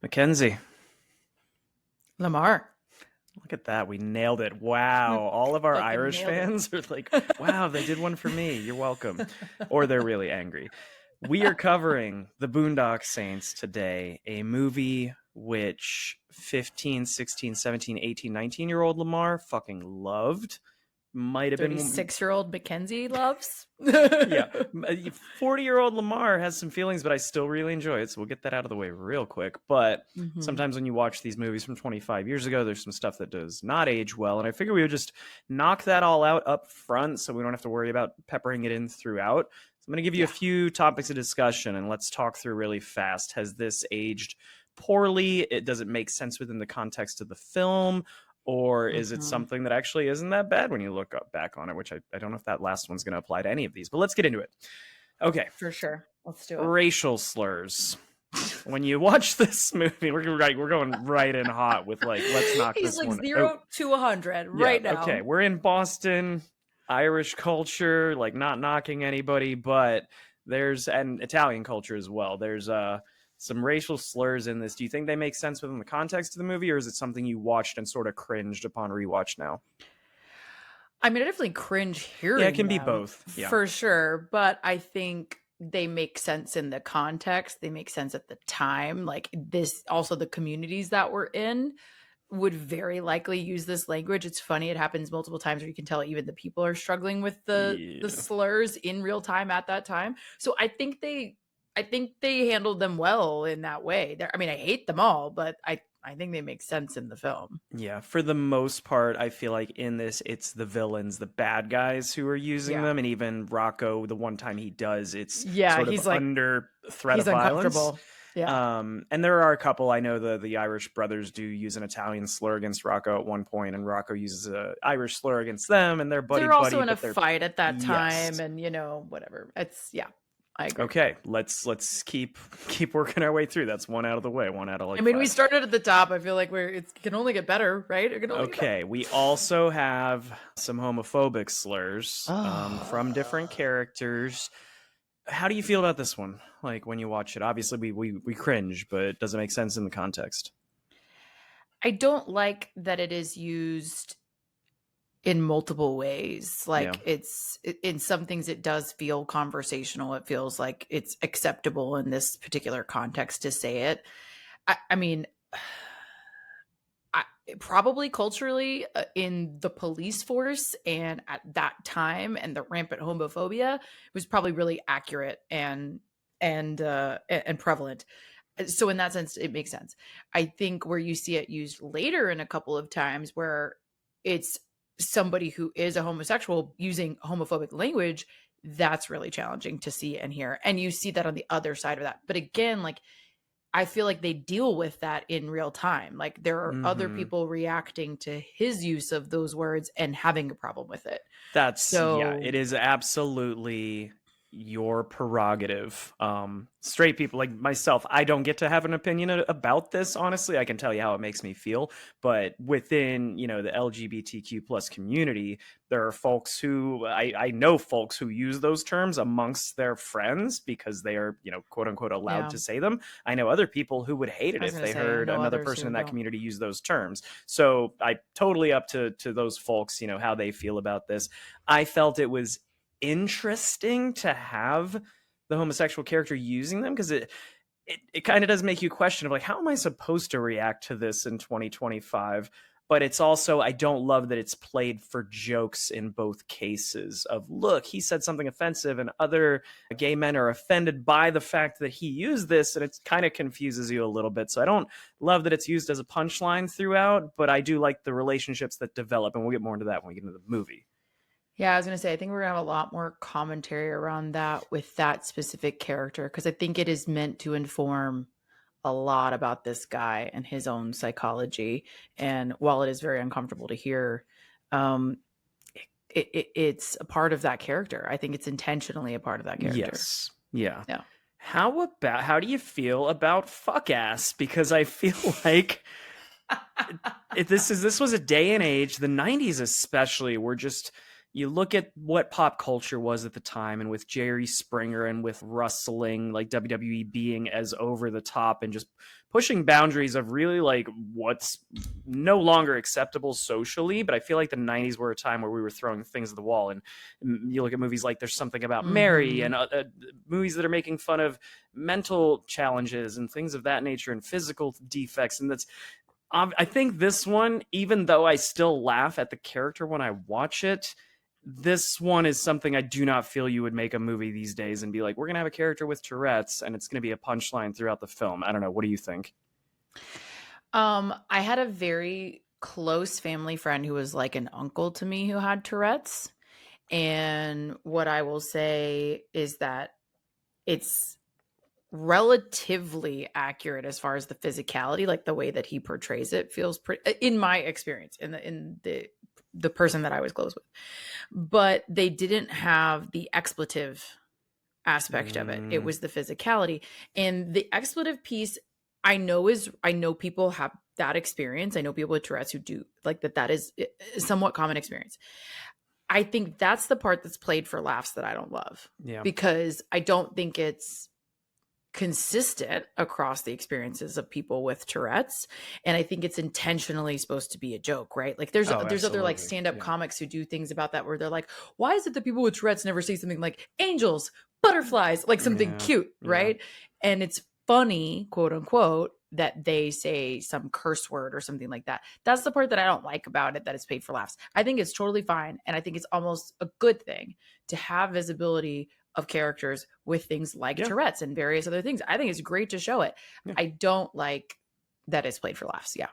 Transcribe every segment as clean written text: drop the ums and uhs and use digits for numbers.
Mackenzie, Lamar. look at that. We nailed it. Wow. All of our Fucking Irish nailed it. fans are like, wow, they did one for me. You're welcome. Or they're really angry. We are covering the Boondock Saints today, a movie which 15, 16, 17, 18, 19-year-old Lamar fucking loved. Might have been 36-year-old Mackenzie loves. yeah, 40-year-old Lamar has some feelings, but I still really enjoy it. So we'll get that out of the way real quick. But sometimes when you watch these movies from 25 years ago, there's some stuff that does not age well. And I figure we would just knock that all out up front so we don't have to worry about peppering it in throughout. So I'm going to give you a few topics of discussion and let's talk through really fast. Has this aged poorly? Does it make sense within the context of the film? Or is it something that actually isn't that bad when you look back on it, which I don't know if that last one's going to apply to any of these, but let's get into it. Okay. For sure. Let's do it. Racial slurs. When you watch this movie, we're going right in hot with like, let's knock He's this like one 0 to 100 right now. Okay, we're in Boston, Irish culture, like not knocking anybody, but there's an Italian culture as well. There's some racial slurs in this. Do you think they make sense within the context of the movie, or is it something you watched and sort of cringed upon rewatch now? I mean, I definitely cringe hearing Yeah, it can be them, both. for sure. But I think they make sense in the context. They make sense at the time. Like this, also the communities that we're in would very likely use this language. It's funny. It happens multiple times where you can tell even the people are struggling with the slurs in real time at that time. So I think they handled them well in that way. I mean, I hate them all, but I think they make sense in the film. Yeah, for the most part, I feel like in this, it's the villains, the bad guys who are using them. And even Rocco, the one time he does, it's sort of he's like, under threat he's of violence. uncomfortable. Yeah. And there are a couple, I know the Irish brothers do use an Italian slur against Rocco at one point, and Rocco uses an Irish slur against them, and they're They're also in a fight at that time, Yes. and whatever. It's I agree. Okay, let's keep working our way through. That's one out of the way. One out of like. I mean, 5. we started at the top. I feel like it can only get better, right? Okay, we also have some homophobic slurs from different characters. How do you feel about this one? Like when you watch it, obviously we cringe, but does it make sense in the context? I don't like that it is used in multiple ways. Like it's in some things it does feel conversational. It feels like it's acceptable in this particular context to say it. I mean, probably culturally in the police force and at that time and the rampant homophobia, it was probably really accurate and prevalent. So in that sense, it makes sense. I think where you see it used later in a couple of times where it's somebody who is a homosexual using homophobic language, that's really challenging to see and hear. And you see that on the other side of that. But again, like, I feel like they deal with that in real time. Like there are other people reacting to his use of those words and having a problem with it. It is absolutely your prerogative. Straight people like myself, I don't get to have an opinion about this. Honestly, I can tell you how it makes me feel, but within the LGBTQ plus community, there are folks who I know folks who use those terms amongst their friends because they are quote unquote allowed to say them. I know other people who would hate it if they heard another person in that community use those terms. So I totally up to those folks how they feel about this. I felt it was interesting to have the homosexual character using them because it kind of does make you question of like, how am I supposed to react to this in 2025? But it's also, I don't love that it's played for jokes in both cases of, look, he said something offensive and other gay men are offended by the fact that he used this, and it kind of confuses you a little bit. So I don't love that it's used as a punchline throughout, but I do like the relationships that develop, and we'll get more into that when we get into the movie. Yeah, I was going to say, I think we're going to have a lot more commentary around that with that specific character, because I think it is meant to inform a lot about this guy and his own psychology. And while it is very uncomfortable to hear, it's a part of that character. I think it's intentionally a part of that character. Yes. Yeah. How do you feel about fuck ass? Because I feel like this was a day and age, the 90s especially, were just you look at what pop culture was at the time, and with Jerry Springer and with wrestling, like WWE being as over the top and just pushing boundaries of really like what's no longer acceptable socially. But I feel like the 90s were a time where we were throwing things at the wall. And you look at movies like There's Something About Mary, and movies that are making fun of mental challenges and things of that nature and physical defects. And that's I think this one, even though I still laugh at the character when I watch it, this one is something I do not feel you would make a movie these days and be like, we're going to have a character with Tourette's and it's going to be a punchline throughout the film. I don't know. What do you think? I had a very close family friend who was like an uncle to me who had Tourette's. And what I will say is that it's relatively accurate as far as the physicality, like the way that he portrays it feels pretty, in my experience, in the person that I was close with. But they didn't have the expletive aspect of it. It was the physicality. And the expletive piece I know people have that experience. I know people with Tourette's who do like that. That is a somewhat common experience. I think that's the part that's played for laughs that I don't love. Yeah. Because I don't think it's consistent across the experiences of people with Tourette's. And I think it's intentionally supposed to be a joke, right? Like there's other like stand-up comics who do things about that where they're like, why is it that people with Tourette's never say something like angels, butterflies, like something cute, right? And it's funny, quote unquote, that they say some curse word or something like that. That's the part that I don't like about it, that it's paid for laughs. I think it's totally fine. And I think it's almost a good thing to have visibility of characters with things like Tourette's and various other things. I think it's great to show it. I don't like that it's played for laughs. Yeah.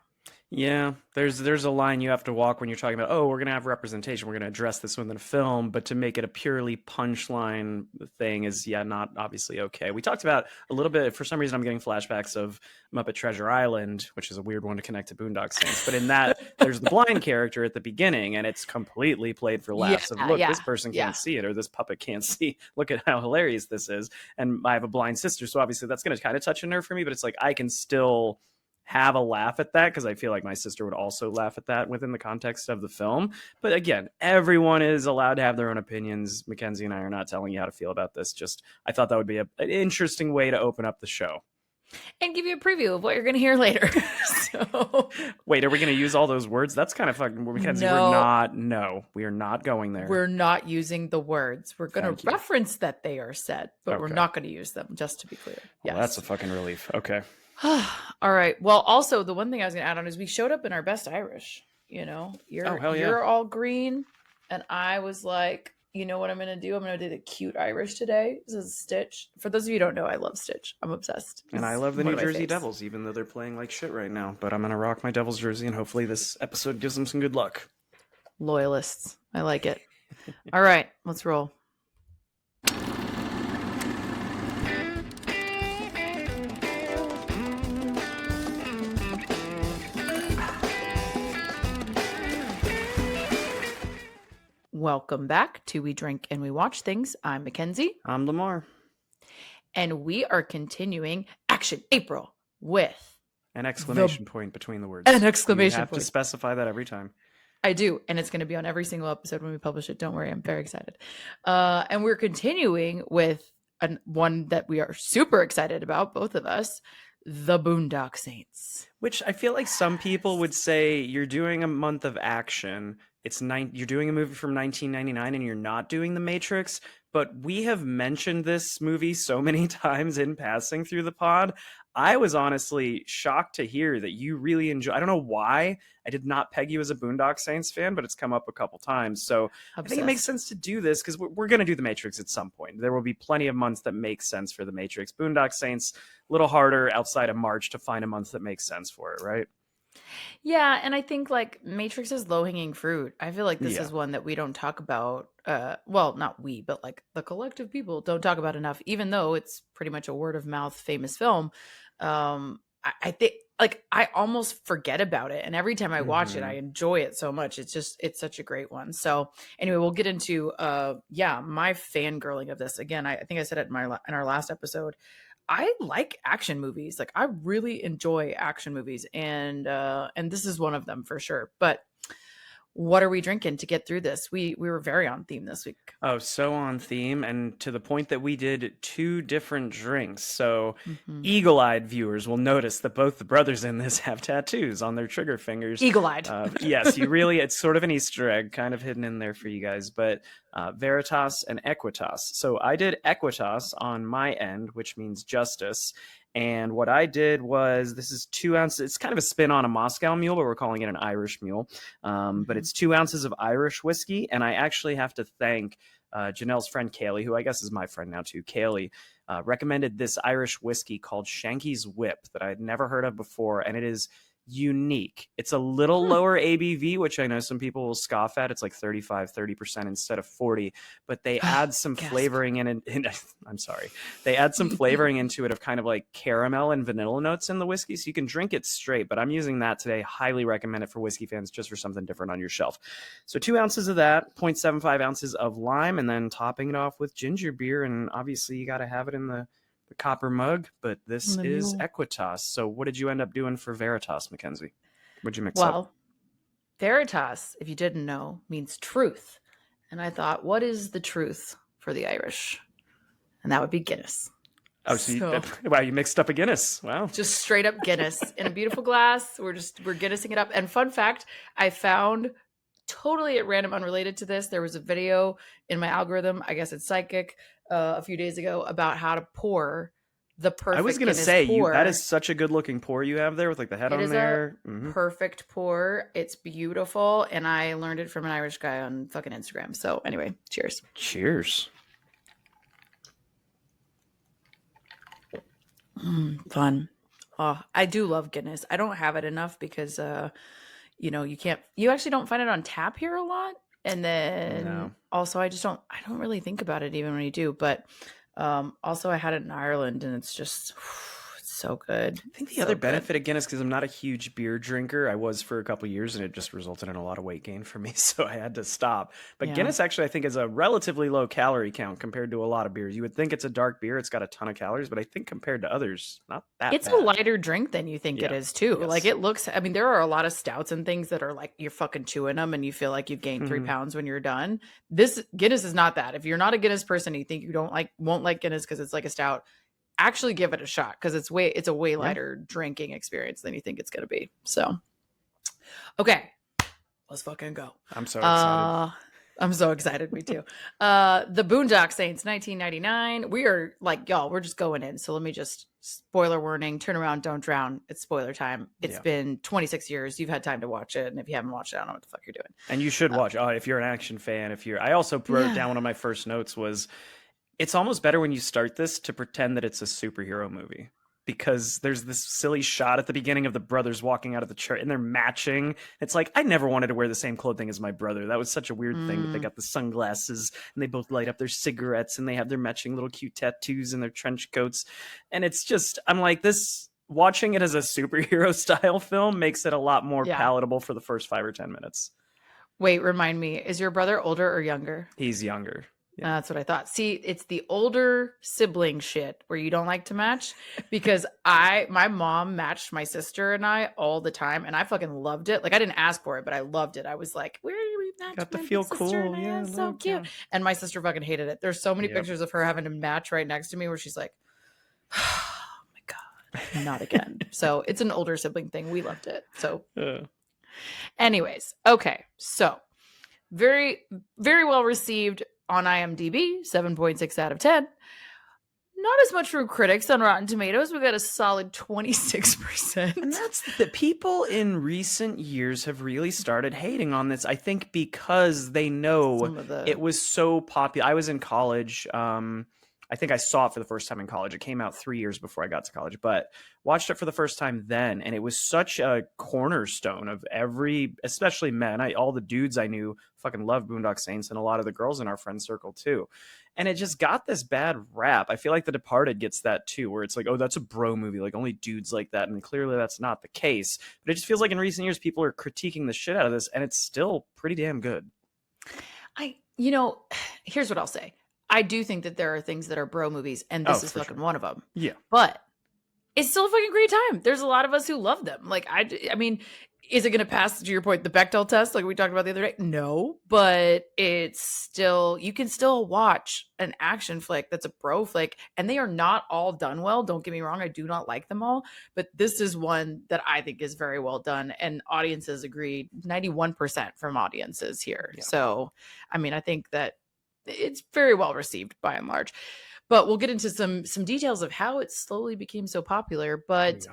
Yeah, there's a line you have to walk when you're talking about, oh, we're going to have representation, we're going to address this within a film, but to make it a purely punchline thing is, not obviously okay. We talked about a little bit, for some reason I'm getting flashbacks of Muppet Treasure Island, which is a weird one to connect to Boondock Saints, but in that, there's the blind character at the beginning, and it's completely played for laughs of, look, this person can't see it, or this puppet can't see, look at how hilarious this is, and I have a blind sister, so obviously that's going to kind of touch a nerve for me, but it's like, I can still have a laugh at that because I feel like my sister would also laugh at that within the context of the film. But again, everyone is allowed to have their own opinions. Mackenzie and I are not telling you how to feel about this. Just I thought that would be an interesting way to open up the show. And give you a preview of what you're going to hear later. So, wait, are we going to use all those words? That's kind of fucking Mackenzie. No. We are not going there. We're not using the words. We're going to reference that they are said, but we're not going to use them, just to be clear. Well, that's a fucking relief. Okay. All right. Well, also the one thing I was going to add on is we showed up in our best Irish. You know, you're all green, and I was like, you know what I'm going to do? I'm going to do the cute Irish today. This is Stitch. For those of you who don't know, I love Stitch. I'm obsessed. And I love the New Jersey Devils, even though they're playing like shit right now. But I'm going to rock my Devils jersey, and hopefully this episode gives them some good luck. Loyalists. I like it. All right. Let's roll. Welcome back to We Drink and We Watch Things. I'm Mackenzie. I'm Lamar. And we are continuing Action April with an exclamation point between the words. An exclamation point. You have to specify that every time. I do. And it's going to be on every single episode when we publish it. Don't worry. I'm very excited. And we're continuing with one that we are super excited about, both of us, the Boondock Saints. Which I feel like some people would say you're doing a month of action. You're doing a movie from 1999 and you're not doing The Matrix, but we have mentioned this movie so many times in passing through the pod. I was honestly shocked to hear that you really enjoy. I don't know why I did not peg you as a Boondock Saints fan, but it's come up a couple times. So I think it makes sense to do this because we're going to do The Matrix at some point. There will be plenty of months that make sense for The Matrix. Boondock Saints, a little harder outside of March to find a month that makes sense for it, right? Yeah, and I think like Matrix is low-hanging fruit. I feel like this is one that we don't talk about. Well, not we, but like the collective people don't talk about enough, even though it's pretty much a word-of-mouth famous film. I think like I almost forget about it, and every time I watch it, I enjoy it so much. It's such a great one. So anyway, we'll get into my fangirling of this again. I think I said it in our last episode. I like action movies. Like I really enjoy action movies, and this is one of them for sure. But what are we drinking to get through this? We were very on theme this week. Oh, so on theme, and to the point that we did two different drinks. So, Mm-hmm. eagle-eyed viewers will notice that both the brothers in this have tattoos on their trigger fingers. Eagle-eyed. Yes, it's sort of an Easter egg, kind of hidden in there for you guys. But Veritas and Equitas. So I did Equitas on my end, which means justice. And what I did was, this is 2 ounces. It's kind of a spin on a Moscow Mule, but we're calling it an Irish Mule. But it's 2 ounces of Irish whiskey. And I actually have to thank Janelle's friend Kaylee, who I guess is my friend now too. Kaylee recommended this Irish whiskey called Shanky's Whip that I had never heard of before. And it is unique. It's a little lower ABV, which I know some people will scoff at. It's like 30% instead of 40, but they add some flavoring in it. I'm sorry. They add some flavoring into it of kind of like caramel and vanilla notes in the whiskey. So you can drink it straight, but I'm using that today. Highly recommend it for whiskey fans, just for something different on your shelf. So 2 ounces of that, 0.75 ounces of lime, and then topping it off with ginger beer. And obviously you got to have it in the copper mug, but this is Equitas. So what did you end up doing for Veritas, Mackenzie? What'd you mix up? Well, Veritas, if you didn't know, means truth. And I thought, what is the truth for the Irish? And that would be Guinness. Oh, so wow, you mixed up a Guinness. Wow. Just straight up Guinness in a beautiful glass. We're Guinnessing it up. And fun fact, I found totally at random, unrelated to this, there was a video in my algorithm, I guess it's psychic, a few days ago about how to pour the perfect. I was going to say, that is such a good looking pour you have there with like the head on there. Perfect pour. It's beautiful. And I learned it from an Irish guy on fucking Instagram. So anyway, cheers. Cheers. Fun. Oh, I do love Guinness. I don't have it enough because, you actually don't find it on tap here a lot. And then also I don't really think about it even when you do, but also I had it in Ireland and it's just it's so good. I think the other benefit of Guinness, because I'm not a huge beer drinker, I was for a couple of years, and it just resulted in a lot of weight gain for me, so I had to stop. But Guinness actually I think is a relatively low calorie count compared to a lot of beers. You would think it's a dark beer, it's got a ton of calories, but I think compared to others, not that it's bad. A lighter drink than you think it is too. Yes. Like it looks, I mean, there are a lot of stouts and things that are like you're fucking chewing them and you feel like you've gained 3 pounds when you're done. This Guinness is not that. If you're not a Guinness person and you think you won't like Guinness because it's like a stout, actually give it a shot because it's a way lighter drinking experience than you think it's going to be. So, okay, let's fucking go. I'm so excited. I'm so excited. Me too. The Boondock Saints, 1999. We are like, y'all, we're just going in. So let me just spoiler warning, turn around, don't drown. It's spoiler time. It's been 26 years. You've had time to watch it. And if you haven't watched it, I don't know what the fuck you're doing. And you should watch. If you're an action fan, I also wrote down one of my first notes was, it's almost better when you start this to pretend that it's a superhero movie, because there's this silly shot at the beginning of the brothers walking out of the church and they're matching. It's like, I never wanted to wear the same clothing as my brother. That was such a weird thing, but they got the sunglasses and they both light up their cigarettes and they have their matching little cute tattoos and their trench coats. And it's just, I'm like, this, watching it as a superhero style film makes it a lot more palatable for the first 5 or 10 minutes. Wait, remind me, is your brother older or younger? He's younger. Yeah. That's what I thought. See, it's the older sibling shit where you don't like to match, because my mom matched my sister and I all the time, and I fucking loved it. Like I didn't ask for it, but I loved it. I was like, "Where are we matching?" Got to feel cool, yeah, so cute. Yeah. And my sister fucking hated it. There's so many pictures of her having to match right next to me where she's like, "Oh my god, not again." So it's an older sibling thing. We loved it. So, anyways, okay, so very, very well received on IMDb, 7.6 out of 10. Not as much from critics on Rotten Tomatoes. We got a solid 26%. And that's the people in recent years have really started hating on this, I think, because they know it was so popular. I was in college. I think I saw it for the first time in college. It came out 3 years before I got to college, but watched it for the first time then. And it was such a cornerstone of especially men. All the dudes I knew fucking loved Boondock Saints, and a lot of the girls in our friend circle too. And it just got this bad rap. I feel like The Departed gets that too, where it's like, oh, that's a bro movie. Like only dudes like that. And clearly that's not the case. But it just feels like in recent years, people are critiquing the shit out of this, and it's still pretty damn good. Here's what I'll say. I do think that there are things that are bro movies, and this is fucking one of them. Yeah. But it's still a fucking great time. There's a lot of us who love them. Like, I mean, is it going to pass, to your point, the Bechdel test, like we talked about the other day? No, but it's still, you can still watch an action flick that's a bro flick, and they are not all done well. Don't get me wrong, I do not like them all, but this is one that I think is very well done, and audiences agreed. 91% from audiences here. Yeah. So, I mean, I think that it's very well received by and large. But we'll get into some details of how it slowly became so popular. But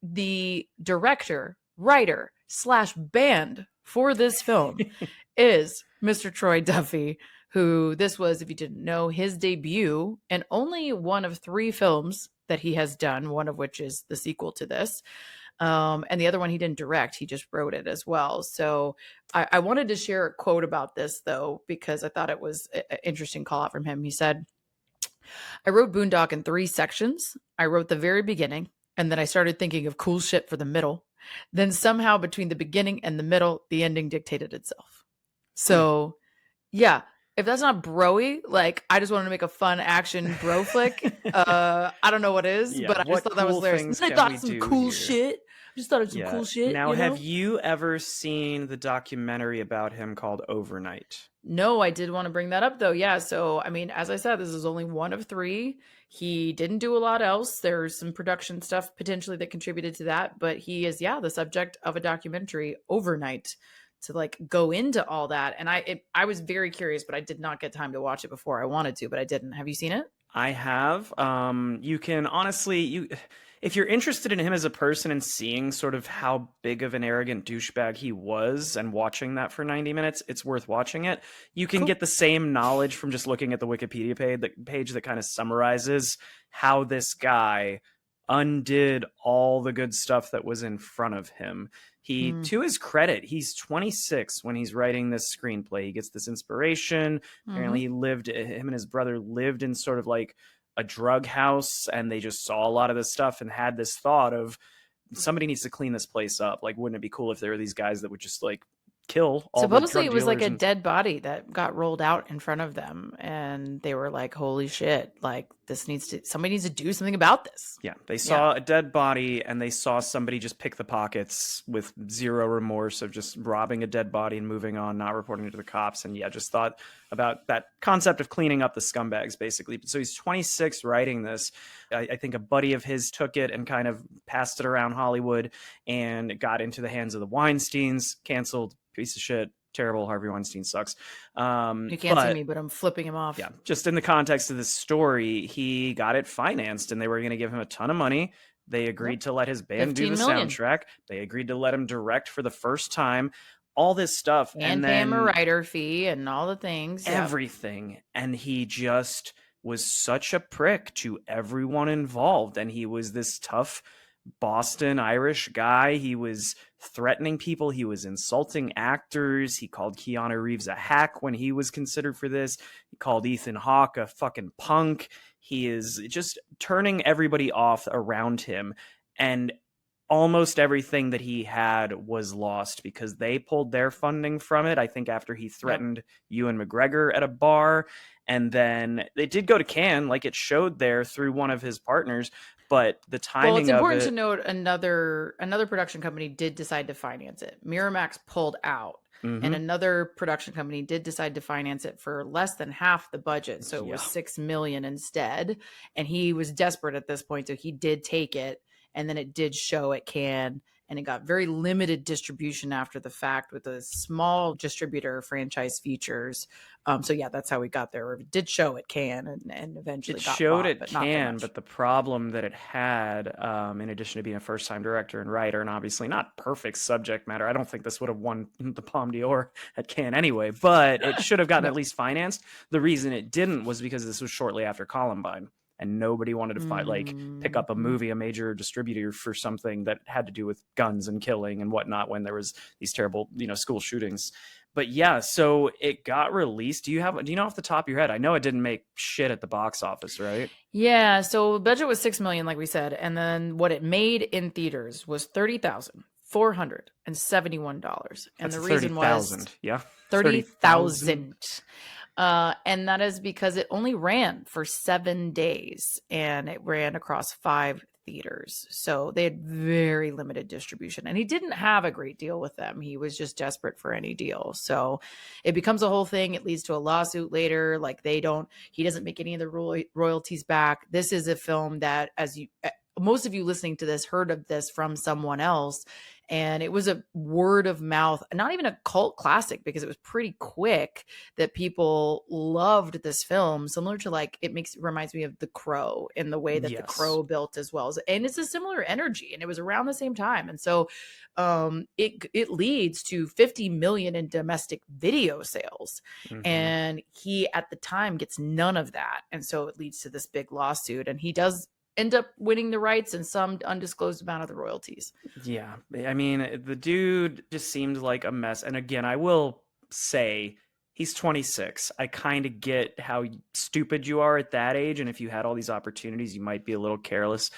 the director, writer / band for this film is Mr. Troy Duffy, who this was, if you didn't know, his debut and only one of 3 films that he has done, one of which is the sequel to this. And the other one he didn't direct, he just wrote it as well. So I wanted to share a quote about this, though, because I thought it was an interesting call out from him. He said, "I wrote Boondock in 3 sections. I wrote the very beginning, and then I started thinking of cool shit for the middle. Then somehow between the beginning and the middle, the ending dictated itself." So, yeah, if that's not broy, like, I just wanted to make a fun action bro flick. I don't know what is, but I just thought that was hilarious. I thought of some cool shit. I just thought of some cool shit. Now, have you ever seen the documentary about him called Overnight? No, I did want to bring that up, though. Yeah. So, I mean, as I said, this is only one of 3. He didn't do a lot else. There's some production stuff potentially that contributed to that, but he is, the subject of a documentary, Overnight, to like go into all that. And I was very curious, but I did not get time to watch it before I wanted to, but I didn't. Have you seen it? I have. You can honestly, if you're interested in him as a person and seeing sort of how big of an arrogant douchebag he was and watching that for 90 minutes, it's worth watching it. You can get the same knowledge from just looking at the Wikipedia page that kind of summarizes how this guy undid all the good stuff that was in front of him. He, to his credit, he's 26 when he's writing this screenplay. He gets this inspiration. Apparently him and his brother lived in sort of like a drug house, and they just saw a lot of this stuff and had this thought of, somebody needs to clean this place up. Like, wouldn't it be cool if there were these guys that would just like kill all the drug Supposedly it was like a dealers dead body that got rolled out in front of them, and they were like, holy shit, like somebody needs to do something about this. Yeah, they saw a dead body, and they saw somebody just pick the pockets with zero remorse of just robbing a dead body and moving on, not reporting it to the cops, and just thought about that concept of cleaning up the scumbags, basically. So he's 26 writing this. I think a buddy of his took it and kind of passed it around Hollywood, and it got into the hands of the Weinsteins, canceled, piece of shit, terrible. Harvey Weinstein sucks. You can't see me, but I'm flipping him off. Yeah, just in the context of this story, he got it financed, and they were going to give him a ton of money. They agreed to let his band do the soundtrack. They agreed to let him direct for the first time. All this stuff, and pay him a writer fee and all the things, everything. And he just was such a prick to everyone involved. And he was this tough Boston Irish guy. He was threatening people. He was insulting actors. He called Keanu Reeves a hack when he was considered for this. He called Ethan Hawke a fucking punk. He is just turning everybody off around him. And almost everything that he had was lost because they pulled their funding from it. I think after he threatened Ewan McGregor at a bar. And then it did go to Cannes, like it showed there through one of his partners. But the timing of it... Well, it's important to note another production company did decide to finance it. Miramax pulled out. And another production company did decide to finance it for less than half the budget. So it was $6 million instead. And he was desperate at this point. So he did take it. And then it did show at Cannes. And it got very limited distribution after the fact with a small distributor, Franchise Features. So that's how we got there. It did show at Cannes and eventually got showed bought, at Cannes, but the problem that it had, in addition to being a first-time director and writer, and obviously not perfect subject matter, I don't think this would have won the Palme d'Or at Cannes anyway, but it should have gotten at least financed. The reason it didn't was because this was shortly after Columbine. And nobody wanted to pick up a movie, a major distributor, for something that had to do with guns and killing and whatnot when there was these terrible, school shootings. But so it got released. Do you know off the top of your head? I know it didn't make shit at the box office, right? Yeah. So budget was $6 million, like we said, and then what it made in theaters was $30,471. And the reason was $30,000. And that is because it only ran for 7 days, and it ran across 5 theaters. So they had very limited distribution, and he didn't have a great deal with them. He was just desperate for any deal. So it becomes a whole thing. It leads to a lawsuit later. Like he doesn't make any of the royalties back. This is a film that, as you, most of you listening to this heard of this from someone else. And it was a word of mouth, not even a cult classic, because it was pretty quick that people loved this film, similar to like, reminds me of The Crow in the way that The Yes. Crow built as well. And it's a similar energy, and it was around the same time. And so it leads to 50 million in domestic video sales. And he at the time gets none of that. And so it leads to this big lawsuit, and he does end up winning the rights and some undisclosed amount of the royalties. Yeah. I mean, the dude just seemed like a mess. And again, I will say he's 26. I kind of get how stupid you are at that age. And if you had all these opportunities, you might be a little careless,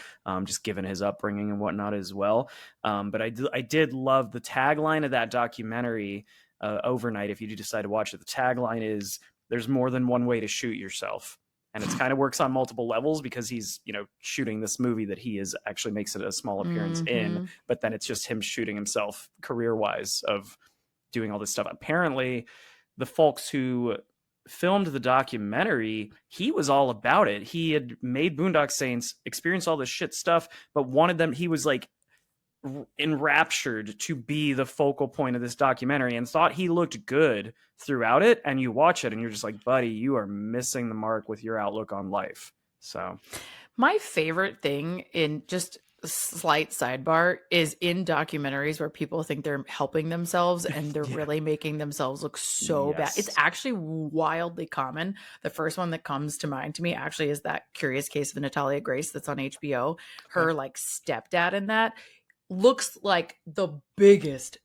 just given his upbringing and whatnot as well. But I did love the tagline of that documentary, Overnight. If you do decide to watch it, the tagline is, "There's more than one way to shoot yourself." And it kind of works on multiple levels, because he's, shooting this movie that he is actually makes it a small appearance in, but then it's just him shooting himself career-wise of doing all this stuff. Apparently, the folks who filmed the documentary, he was all about it. He had made Boondock Saints, experienced all this shit stuff, but wanted them, he was like enraptured to be the focal point of this documentary, and thought he looked good throughout it. And you watch it and you're just like, buddy, you are missing the mark with your outlook on life. So my favorite thing, in just a slight sidebar, is in documentaries where people think they're helping themselves and they're really making themselves look so bad. It's actually wildly common. The first one that comes to mind to me actually is that Curious Case of Natalia Grace that's on HBO. Her like stepdad in that looks like the biggest,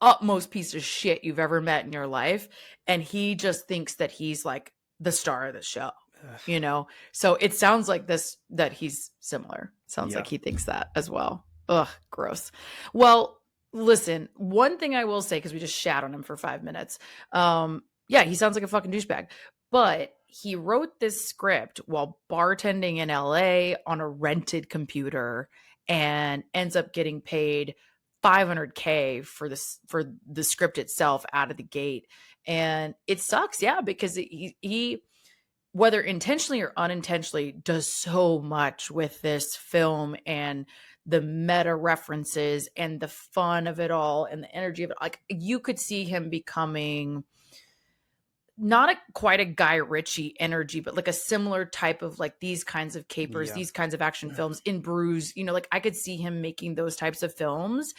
utmost piece of shit you've ever met in your life. And he just thinks that he's like the star of the show, So it sounds like that he's similar. Sounds like he thinks that as well. Ugh, gross. Well, listen, one thing I will say, because we just shat on him for 5 minutes. He sounds like a fucking douchebag. But he wrote this script while bartending in LA on a rented computer, and ends up getting paid $500K for the script itself out of the gate. And it sucks, because he whether intentionally or unintentionally does so much with this film, and the meta references and the fun of it all and the energy of it. Like, you could see him becoming not quite a Guy Ritchie energy, but like a similar type of like these kinds of capers, these kinds of action films in Bruise, like I could see him making those types of films.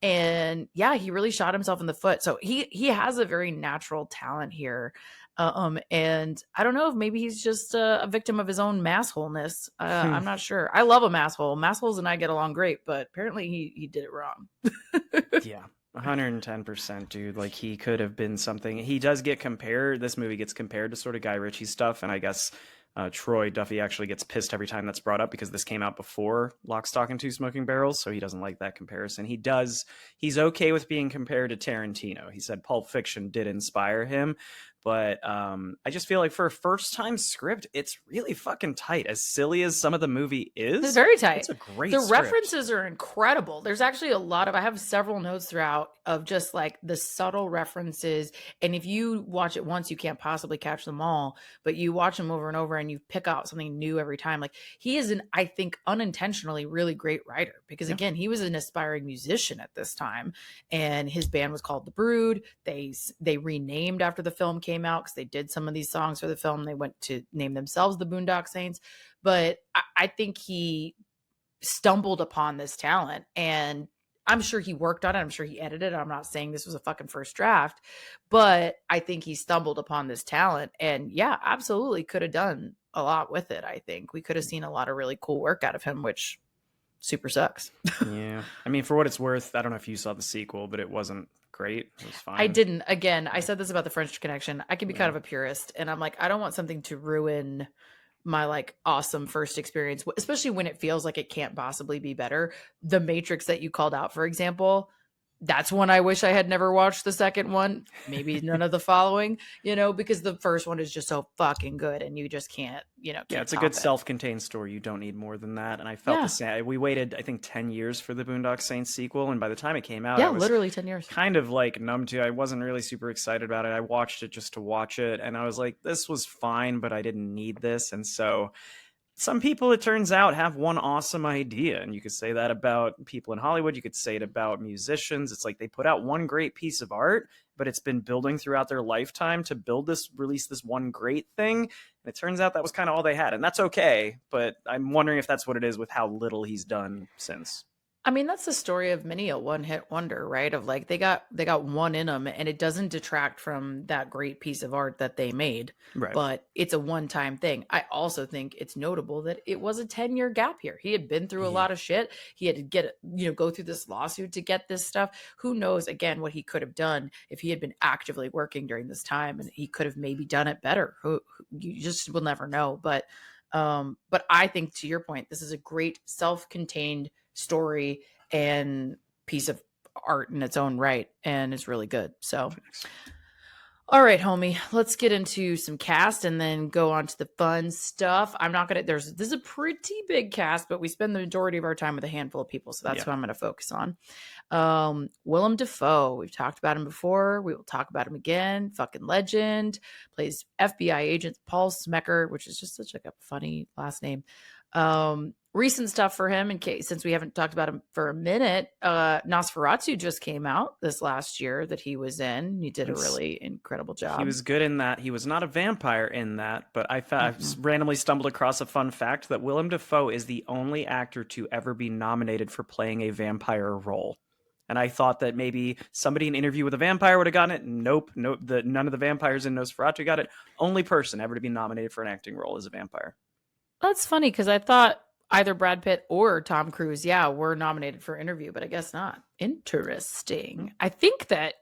And he really shot himself in the foot. So he has a very natural talent here. And I don't know if maybe he's just a victim of his own massholeness. I'm not sure. I love a masshole. Massholes and I get along great, but apparently he did it wrong. 110%, dude. Like, he could have been something. He does get compared. This movie gets compared to sort of Guy Ritchie stuff, and I guess Troy Duffy actually gets pissed every time that's brought up, because this came out before Lock, Stock, and Two Smoking Barrels, so he doesn't like that comparison. He's okay with being compared to Tarantino. He said Pulp Fiction did inspire him, but I just feel like for a first-time script, it's really fucking tight. As silly as some of the movie is, it's very tight. It's a great The script. references are incredible. There's actually a lot of, I have several notes throughout of just like the subtle references. And if you watch it once, you can't possibly catch them all, but you watch them over and over and you pick out something new every time. Like, he is I think unintentionally really great writer, because again, he was an aspiring musician at this time, and his band was called The Brood. They renamed after the film came out, because they did some of these songs for the film. They went to name themselves the Boondock Saints. But I think he stumbled upon this talent, and I'm sure he worked on it. I'm sure he edited it. I'm not saying this was a fucking first draft, but I think he stumbled upon this talent, and absolutely could have done a lot with it. I think we could have seen a lot of really cool work out of him, which super sucks. I mean, for what it's worth, I don't know if you saw the sequel, but it wasn't great. It was fine. I didn't. Again, I said this about the French Connection. I can be kind of a purist, and I'm like, I don't want something to ruin my like awesome first experience, especially when it feels like it can't possibly be better. The Matrix that you called out, for example, that's one I wish I had never watched the second one. Maybe none of the following, because the first one is just so fucking good and you just can't, Yeah, can't it's a good top it. self-contained story. You don't need more than that. And I felt the Yeah. same. We waited, I think, 10 years for the Boondock Saints sequel, and by the time it came out, Yeah, I was literally 10 years. kind of like numb to. I wasn't really super excited about it. I watched it just to watch it, and I was like, this was fine, but I didn't need this. And so some people, it turns out, have one awesome idea, and you could say that about people in Hollywood. You could say it about musicians. It's like they put out one great piece of art, but it's been building throughout their lifetime to release this one great thing, and it turns out that was kind of all they had, and that's okay. But I'm wondering if that's what it is with how little he's done since. I mean, that's the story of many a one-hit wonder, right? Of like they got one in them, and it doesn't detract from that great piece of art that they made, Right. but it's a one-time thing. I also think it's notable that it was a 10-year gap here. He had been through a Yeah. lot of shit. He had to go through this lawsuit to get this stuff. Who knows again what he could have done if he had been actively working during this time, and he could have maybe done it better. You just will never know, but I think to your point, this is a great self-contained story and piece of art in its own right, and it's really good. So all right, homie, let's get into some cast and then go on to the fun stuff. I'm not gonna this is a pretty big cast, but we spend the majority of our time with a handful of people, so that's what I'm gonna focus on. Willem Dafoe, we've talked about him before, we will talk about him again. Fucking legend. Plays FBI agent Paul Smecker, which is just such like a funny last name. Recent stuff for him, in case since we haven't talked about him for a minute. Nosferatu just came out this last year that he was in. He did a really incredible job. He was good in that. He was not a vampire in that, but I randomly stumbled across a fun fact that Willem Dafoe is the only actor to ever be nominated for playing a vampire role. And I thought that maybe somebody in Interview with a Vampire would have gotten it. Nope. None of the vampires in Nosferatu got it. Only person ever to be nominated for an acting role is a vampire. That's funny because I thought either Brad Pitt or Tom Cruise, were nominated for Interview, but I guess not. Interesting. I think that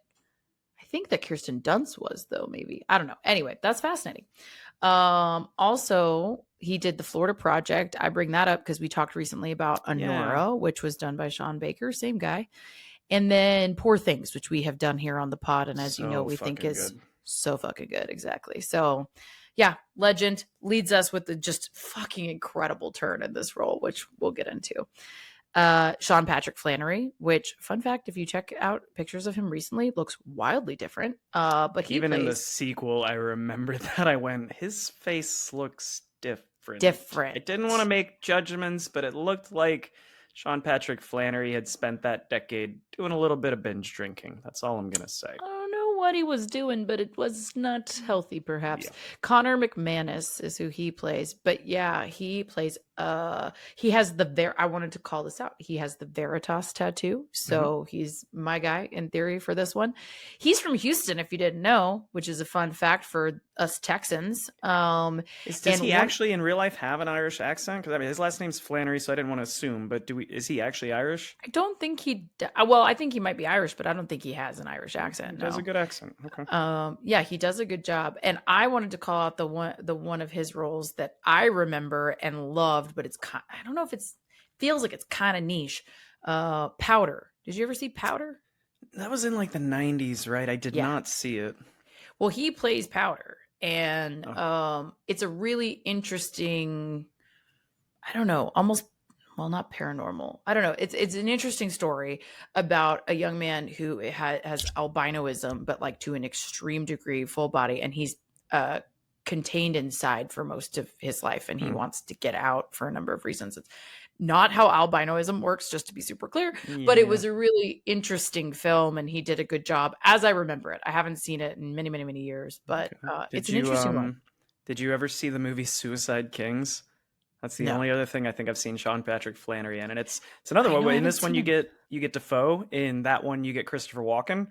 Kirsten Dunst was, though, maybe. I don't know. Anyway, that's fascinating. Also, he did the Florida Project. I bring that up because we talked recently about Honora, which was done by Sean Baker, same guy. And then Poor Things, which we have done here on the pod, and as you know, we think is so fucking good. Exactly. So yeah, legend, leads us with the just fucking incredible turn in this role, which we'll get into. Sean Patrick Flannery, which, fun fact, if you check out pictures of him recently, looks wildly different. But even in the sequel, I remember that I went, his face looks different. I didn't want to make judgments, but it looked like Sean Patrick Flannery had spent that decade doing a little bit of binge drinking. That's all I'm going to say. I don't know what he was doing, but it was not healthy, perhaps. Yeah. Connor McManus is who he plays. But yeah, he plays, he has I wanted to call this out. He has the Veritas tattoo. So he's my guy in theory for this one. He's from Houston, if you didn't know, which is a fun fact for us Texans. Does he actually in real life have an Irish accent? Because I mean, his last name's Flannery, so I didn't want to assume. But is he actually Irish? I don't think well, I think he might be Irish, but I don't think he has an Irish accent. He does a good accent. Okay. Yeah, he does a good job. And I wanted to call out the one of his roles that I remember and loved, but I don't know if feels like it's kind of niche. Powder. Did you ever see Powder? That was in like the 90s, right? I did not see it. Well, he plays Powder, and it's a really interesting, I don't know, almost, well, not paranormal. I don't know. It's an interesting story about a young man who has albinoism, but like to an extreme degree, full body, and he's contained inside for most of his life, and he wants to get out for a number of reasons. It's not how albinoism works, just to be super clear, but it was a really interesting film, and he did a good job as I remember it. I haven't seen it in many, many, many years, but it's an interesting one. Did you ever see the movie Suicide Kings? That's the only other thing I think I've seen Sean Patrick Flannery in, and it's another one. In this one, you get Defoe. In that one, you get Christopher Walken,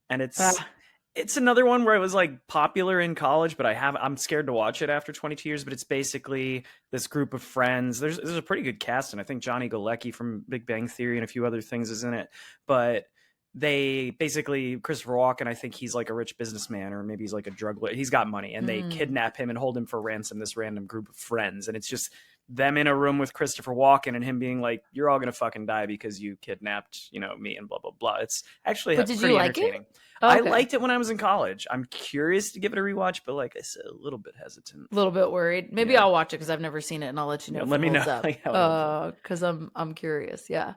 and it's another one where it was like popular in college, but I'm scared to watch it after 22 years. But it's basically this group of friends. There's a pretty good cast, and I think Johnny Galecki from Big Bang Theory and a few other things is in it. But they basically, Christopher Walken, I think he's like a rich businessman, or maybe he's like a drug lord. He's got money, and they kidnap him and hold him for ransom, this random group of friends. And it's just them in a room with Christopher Walken and him being like, "You're all gonna fucking die because you kidnapped, me and blah blah blah." It's actually But did you pretty like it? entertaining. Oh, I okay. liked it when I was in college. I'm curious to give it a rewatch, but like I said, a little bit hesitant. A little bit worried. Maybe Yeah. I'll watch it because I've never seen it, and I'll let you know if Let it me know holds up. how it holds up. Because I'm curious. Yeah.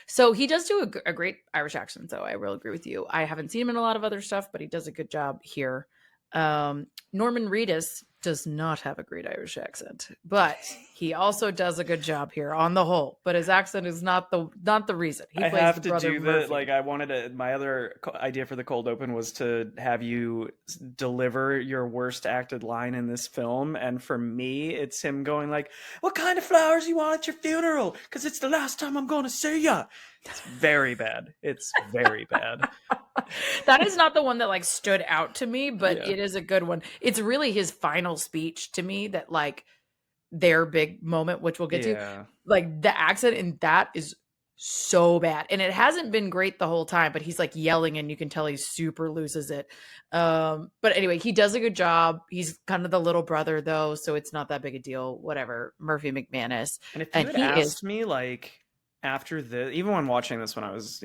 So he does do a great Irish accent, though. I will agree with you. I haven't seen him in a lot of other stuff, but he does a good job here. Norman Reedus does not have a great Irish accent, but he also does a good job here on the whole. But his accent is not the reason. He I plays have the to brother do Murphy. like I wanted to. My other idea for the cold open was to have you deliver your worst acted line in this film, and for me, it's him going like, "What kind of flowers you want at your funeral? Because it's the last time I'm going to see ya." It's very bad. It's very bad. That is not the one that like stood out to me, but Yeah. it is a good one. It's really his final speech to me that like their big moment, which we'll get to. Yeah. Like the accent in that is so bad. And it hasn't been great the whole time, but he's like yelling and you can tell he super loses it. But anyway, he does a good job. He's kind of the little brother though, so it's not that big a deal. Whatever. Murphy McManus. And if you And had he asked is me, like, after even when watching this when I was,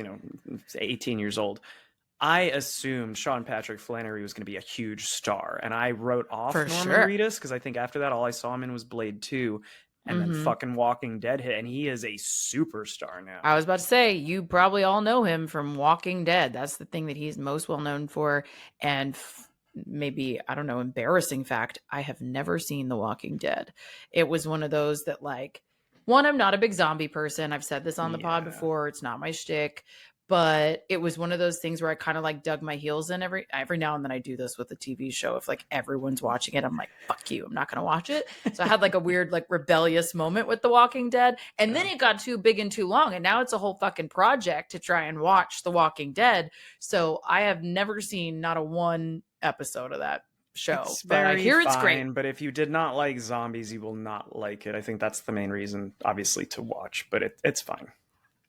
18 years old, I assumed Sean Patrick Flannery was going to be a huge star. And I wrote off for Norman sure. Reedus because I think after that, all I saw him in was Blade 2. And then fucking Walking Dead hit. And he is a superstar now. I was about to say, you probably all know him from Walking Dead. That's the thing that he's most well known for. And maybe, I don't know, embarrassing fact, I have never seen The Walking Dead. It was one of those that like, one, I'm not a big zombie person. I've said this on the pod before. It's not my shtick. But it was one of those things where I kind of like dug my heels in every now and then. I do this with a TV show. If like everyone's watching it, I'm like, fuck you, I'm not going to watch it. So I had like a weird like rebellious moment with The Walking Dead. And then it got too big and too long. And now it's a whole fucking project to try and watch The Walking Dead. So I have never seen not a one episode of that show. But I hear it's great. But if you did not like zombies, you will not like it. I think that's the main reason, obviously, to watch. But it's fine.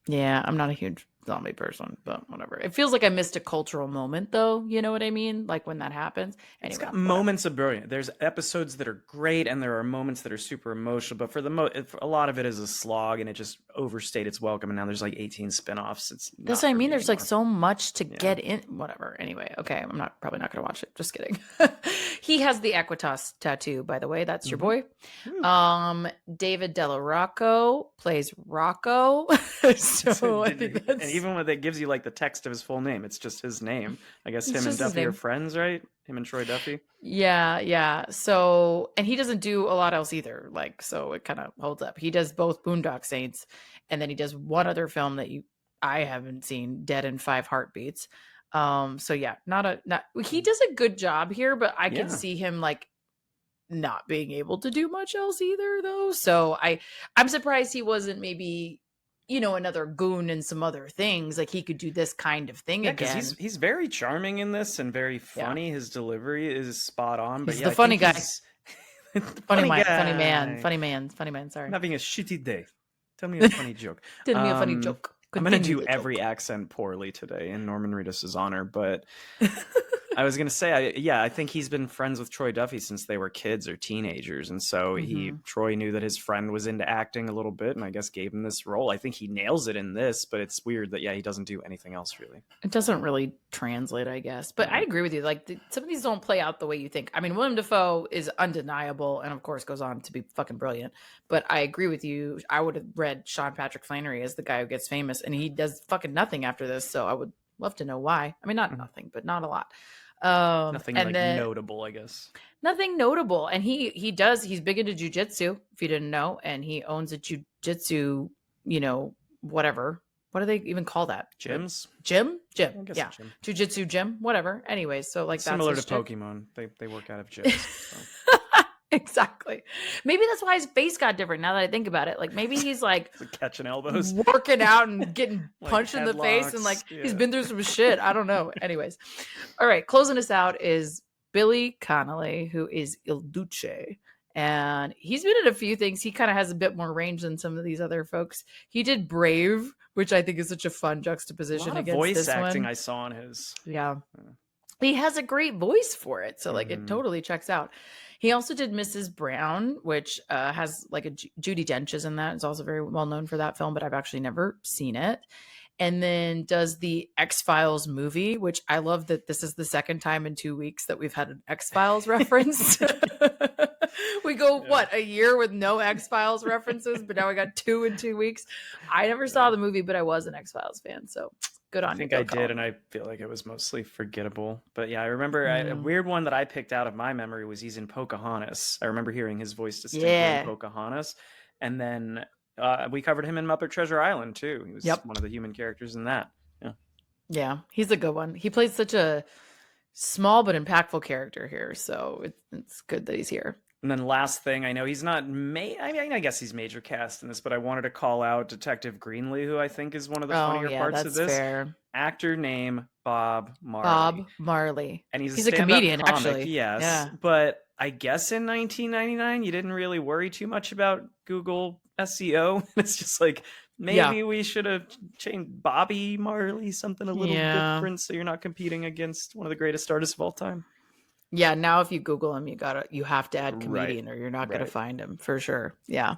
Yeah, I'm not a huge zombie person, but whatever. It feels like I missed a cultural moment, though. You know what I mean? Like when that happens. Anyway, it's got moments of brilliant. There's episodes that are great, and there are moments that are super emotional. But for a lot of it is a slog, and it just overstayed its welcome. And now there's like 18 spinoffs. That's what I mean. There's like so much to get in. Whatever. Anyway, okay. I'm probably not going to watch it. Just kidding. He has the Equitas tattoo, by the way. That's your boy. David Della Rocco plays Rocco. So I think that's... And even when it gives you like the text of his full name, it's just his name. I guess him and Duffy are friends, right? Him and Troy Duffy. Yeah. So, and he doesn't do a lot else either. Like, so it kind of holds up. He does both Boondock Saints, and then he does one other film that I haven't seen, Dead in 5 Heartbeats. So yeah, he does a good job here, but I can see him like not being able to do much else either, though. So I'm surprised he wasn't maybe, another goon and some other things. Like he could do this kind of thing again. He's very charming in this and very funny. His delivery is spot on. But he's the funny guy. funny man. Sorry, I'm having a shitty day. Tell me a funny joke. Tell me a funny joke. I'm going to do every accent poorly today in Norman Reedus' honor, but I was going to say, I think he's been friends with Troy Duffy since they were kids or teenagers. And so Troy knew that his friend was into acting a little bit and I guess gave him this role. I think he nails it in this, but it's weird that, he doesn't do anything else really. It doesn't really translate, I guess. But I agree with you. Like some of these don't play out the way you think. I mean, Willem Dafoe is undeniable and of course goes on to be fucking brilliant. But I agree with you. I would have read Sean Patrick Flannery as the guy who gets famous and he does fucking nothing after this. So I would love to know why. I mean, not nothing, but not a lot. Nothing notable, I guess. Nothing notable. And he's big into jujitsu, if you didn't know, and he owns a jujitsu, whatever. What do they even call that? Gyms? Gym? Yeah. Gym. Jujitsu gym, whatever. Anyways, so like similar that's to Pokemon. They work out of gyms. So. Exactly. Maybe that's why his face got different now that I think about it. Like maybe he's like catching elbows, working out and getting like punched in the face and like yeah. He's been through some shit. I don't know. Anyways. All right. Closing us out is Billy Connolly, who is Il Duce. And he's been in a few things. He kind of has a bit more range than some of these other folks. He did Brave, which I think is such a fun juxtaposition a lot against of voice this acting one. I saw in his. Yeah. He has a great voice for it. So like it totally checks out. He also did Mrs. Brown, which has like a Judi Dench is in that. It's also very well known for that film, but I've actually never seen it. And then does the X-Files movie, which I love that this is the second time in 2 weeks that we've had an X-Files reference. We go, what, a year with no X-Files references, but now we got 2 in 2 weeks. I never saw the movie, but I was an X-Files fan, so good on you. I think I did, and I feel like it was mostly forgettable. But yeah, I remember a weird one that I picked out of my memory was he's in Pocahontas. I remember hearing his voice distinctly in Pocahontas. And then we covered him in Muppet Treasure Island, too. He was one of the human characters in that. Yeah, he's a good one. He plays such a small but impactful character here, so it's good that he's here. And then last thing, I know he's not I guess he's major cast in this, but I wanted to call out Detective Greenlee, who I think is one of the funnier parts of this. Fair. Actor name Bob Marley. Bob Marley. And he's a comedian, comic, actually. Yes. Yeah. But I guess in 1999, you didn't really worry too much about Google SEO. It's just like, maybe we should have changed Bobby Marley, something a little different, so you're not competing against one of the greatest artists of all time. Yeah, now if you Google him, you have to add comedian or you're not going to find him for sure. Yeah.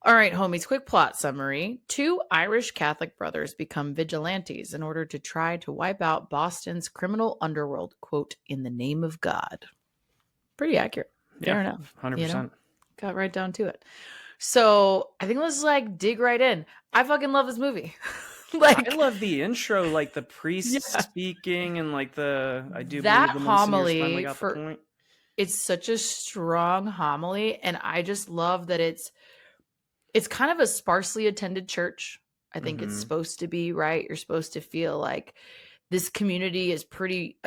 All right, homies, quick plot summary. 2 Irish Catholic brothers become vigilantes in order to try to wipe out Boston's criminal underworld, quote, in the name of God. Pretty accurate. Fair enough. 100%. You know? Got right down to it. So I think let's dig right in. I fucking love this movie. I love the intro, like the priest speaking and like I do that believe the homily finally got the point. It's such a strong homily, and I just love that it's kind of a sparsely attended church. I think it's supposed to be, right? You're supposed to feel like this community is pretty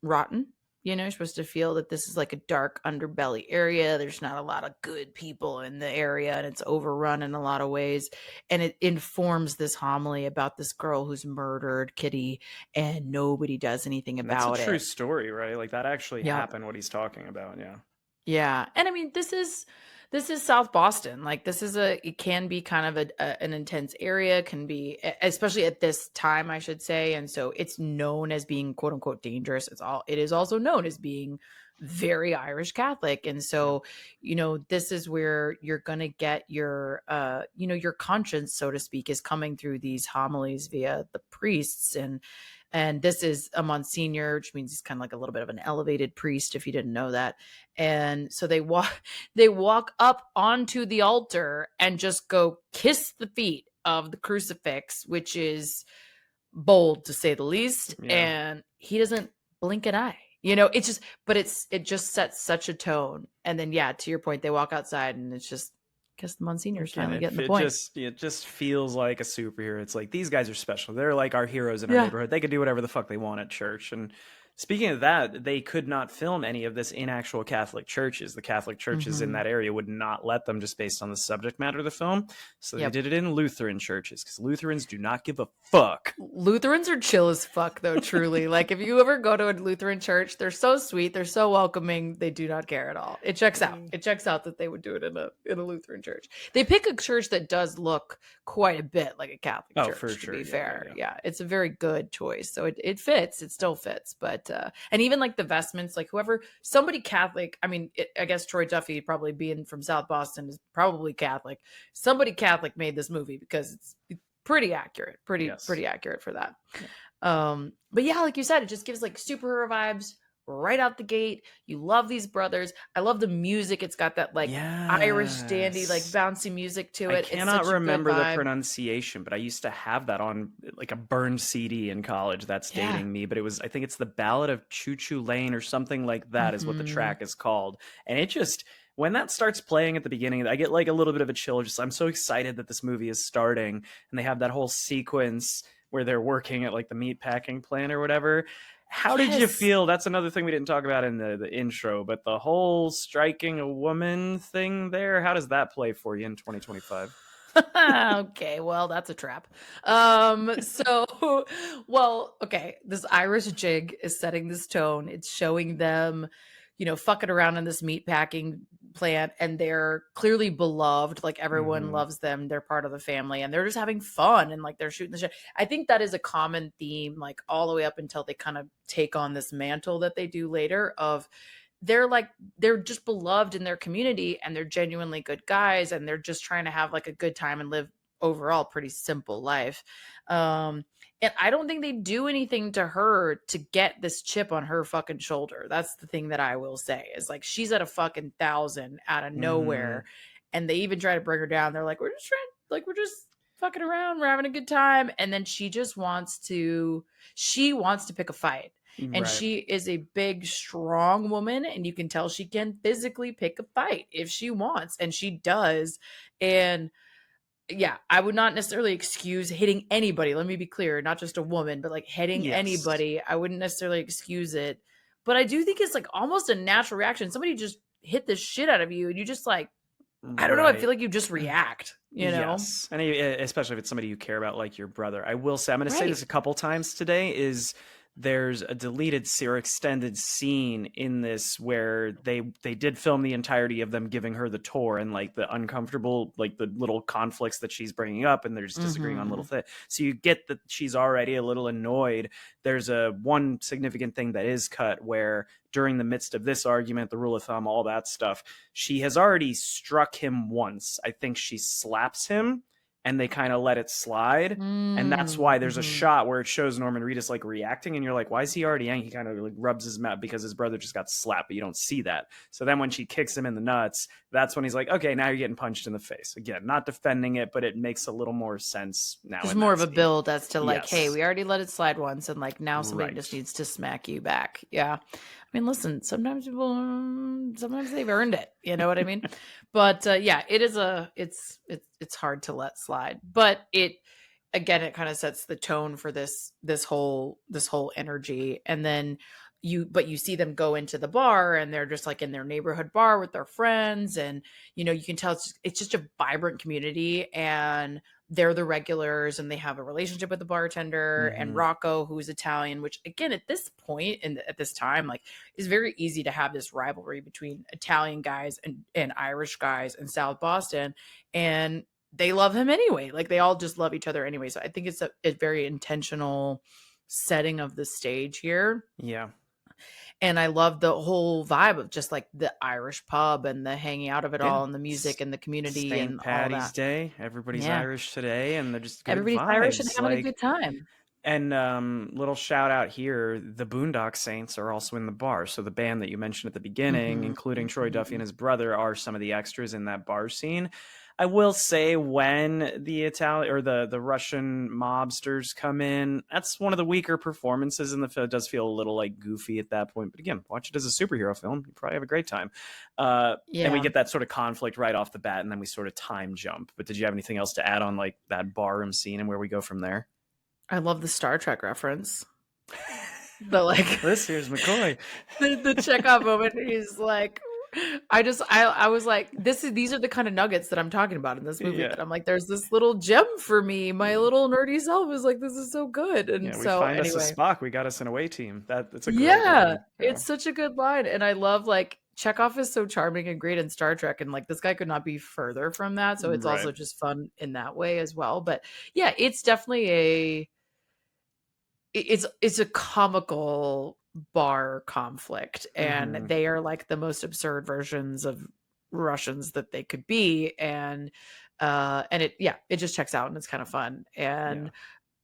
rotten. You know, you're supposed to feel that this is like a dark underbelly area. There's not a lot of good people in the area, and it's overrun in a lot of ways. And it informs this homily about this girl who's murdered, Kitty, and nobody does anything about it. That's a true story, right? Like that actually happened, what he's talking about. Yeah. Yeah. And I mean, this is South Boston. Like it can be kind of an intense area, can be, especially at this time, I should say. And so it's known as being quote unquote dangerous. It is also known as being very Irish Catholic. And so, you know, this is where you're going to get your, your conscience, so to speak, is coming through these homilies via the priests. And this is a Monsignor, which means he's kind of like a little bit of an elevated priest, if you didn't know that. And so they walk up onto the altar and just go kiss the feet of the crucifix, which is bold to say the least. Yeah. And he doesn't blink an eye. You know, it just sets such a tone. And then, to your point, they walk outside and it's just, because the Monsignor's finally getting the point. It just feels like a superhero. It's like, these guys are special. They're like our heroes in our neighborhood. They could do whatever the fuck they want at church. And speaking of that, they could not film any of this in actual Catholic churches. The Catholic churches in that area would not let them, just based on the subject matter of the film. So they did it in Lutheran churches, because Lutherans do not give a fuck. Lutherans are chill as fuck, though, truly. Like, if you ever go to a Lutheran church, they're so sweet. They're so welcoming. They do not care at all. It checks out. It checks out that they would do it in a Lutheran church. They pick a church that does look quite a bit like a Catholic church, for sure. To be fair. Yeah, it's a very good choice. So it fits. It still fits. But and even like the vestments, like somebody Catholic, I mean, I guess Troy Duffy, probably being from South Boston, is probably Catholic. Somebody Catholic made this movie, because it's pretty accurate, pretty accurate for that. But yeah, like you said, it just gives like superhero vibes right out the gate. You love these brothers. I love the music. It's got that like Irish dandy, like bouncy music to it. I cannot remember the pronunciation, but I used to have that on like a burned CD in college. That's dating me, but I think it's the Ballad of Choo Choo Lane or something like that is what the track is called. And it just, when that starts playing at the beginning, I get like a little bit of a chill. I'm so excited that this movie is starting, and they have that whole sequence where they're working at like the meat packing plant or whatever. How did you feel? That's another thing we didn't talk about in the intro, but the whole striking a woman thing there, how does that play for you in 2025? Okay, well, that's a trap. This Irish jig is setting this tone. It's showing them, fucking around in this meat packing plant, and they're clearly beloved. Like, everyone loves them. They're part of the family, and they're just having fun, and like they're shooting the shit. I think that is a common theme, like all the way up until they kind of take on this mantle that they do later of they're just beloved in their community, and they're genuinely good guys, and they're just trying to have like a good time and live overall pretty simple life. um and I don't think they do anything to her to get this chip on her fucking shoulder. That's the thing that I will say, is like she's at a fucking 1,000 out of Mm-hmm. nowhere, and they even try to bring her down. They're like, we're just fucking around, we're having a good time. And then she wants to pick a fight, and Right. she is a big strong woman, and you can tell she can physically pick a fight if she wants, and she does. And yeah, I would not necessarily excuse hitting anybody. Let me be clear, not just a woman, but like hitting Yes. anybody. I wouldn't necessarily excuse it. But I do think it's like almost a natural reaction. Somebody just hit the shit out of you, and you just like, I don't know, I feel Right. like you just react, you know? Yes, and especially if it's somebody you care about, like your brother. I will say, I'm going to say Right. this a couple times today, is there's a deleted or extended scene in this where they did film the entirety of them giving her the tour, and like the uncomfortable, like the little conflicts that she's bringing up, and they're just disagreeing on little Mhm. things. So you get that she's already a little annoyed. There's a one significant thing that is cut where during the midst of this argument, the rule of thumb, all that stuff, she has already struck him once. I think she slaps him and they kind of let it slide. And that's Mm, why there's a mhm. shot where it shows Norman Reedus like reacting, and you're like, why is he already angry? He kind of like rubs his mouth because his brother just got slapped, but you don't see that. So then when she kicks him in the nuts, that's when he's like, okay, now you're getting punched in the face. Again, not defending it, but it makes a little more sense now There's in more that of a scene. build as to like, hey, Yes. we already let it slide once, and like now somebody Right. just needs to smack you back. Yeah. I mean, listen, sometimes people, sometimes they've earned it. You know what I mean? But yeah, it's hard to let slide. But it, again, it kind of sets the tone for this whole energy. And then you see them go into the bar, and they're just like in their neighborhood bar with their friends, and you can tell it's just a vibrant community, and they're the regulars, and they have a relationship with the bartender and Mm-hmm. Rocco, who's Italian, which again, at this point and at this time, like, is very easy to have this rivalry between Italian guys and Irish guys in South Boston. And they love him anyway. Like, they all just love each other anyway. So I think it's a very intentional setting of the stage here. Yeah. And I love the whole vibe of just like the Irish pub and the hanging out of it Yeah. all, and the music and the community St. and all Patty's that. Day. Everybody's Yeah. Irish today, and they're just good Everybody's Irish and vibes. having a Like, good time. and little shout out here: the Boondock Saints are also in the bar. So the band that you mentioned at the beginning, Mhm, including Troy Duffy and mhm. his brother, are some of the extras in that bar scene. I will say, when the Italian or the Russian mobsters come in, that's one of the weaker performances in the film. It does feel a little like goofy at that point, but again, watch it as a superhero film. You probably have a great time. And we Yeah. get that sort of conflict right off the bat, and then we sort of time jump. But did you have anything else to add on like that barroom scene and where we go from there? I love the Star Trek reference. The, like, This here's McCoy. the Chekhov moment, he's like, I was like, these are the kind of nuggets that I'm talking about in this movie, Yeah. that I'm like, there's this little gem for me. My little nerdy self is like, this is so good. And Yeah, we so find us a anyway, Spock. We got us an away team. That's a great yeah, line. Yeah. it's such a good line. And I love, like, Chekhov is so charming and great in Star Trek, and like this guy could not be further from that. So it's Right. also just fun in that way as well. But yeah, it's definitely it's a comical bar conflict, and Mm-hmm. they are like the most absurd versions of Russians that they could be. And it just checks out, and it's kind of fun. Yeah. And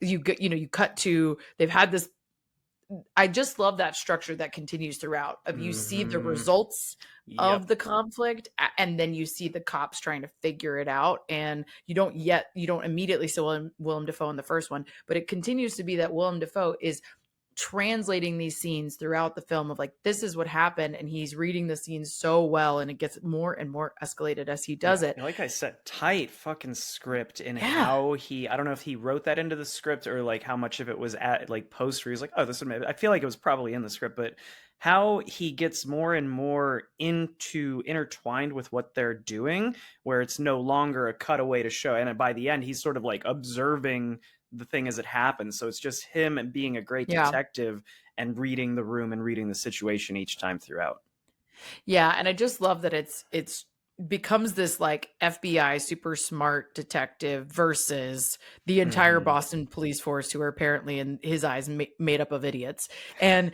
you cut to, they've had this, I just love that structure that continues throughout, of you see the Mm-hmm. results Yep. of the conflict, and then you see the cops trying to figure it out. And you don't immediately see Willem Dafoe in the first one, but it continues to be that Willem Dafoe is translating these scenes throughout the film, of like, this is what happened, and he's reading the scenes so well, and it gets more and more escalated as he does Yeah, it. like I said, tight fucking script in Yeah. how he. I don't know if he wrote that into the script or like how much of it was at like post where he's like, oh, this would maybe. I feel like it was probably in the script, but how he gets more and more into intertwined with what they're doing, where it's no longer a cutaway to show, and by the end, he's sort of like observing the thing as it happens. So it's just him and being a great Yeah. detective and reading the room and reading the situation each time throughout. Yeah, and I just love that it's becomes this like FBI super smart detective versus the entire Hmm. Boston police force, who are apparently in his eyes made up of idiots, and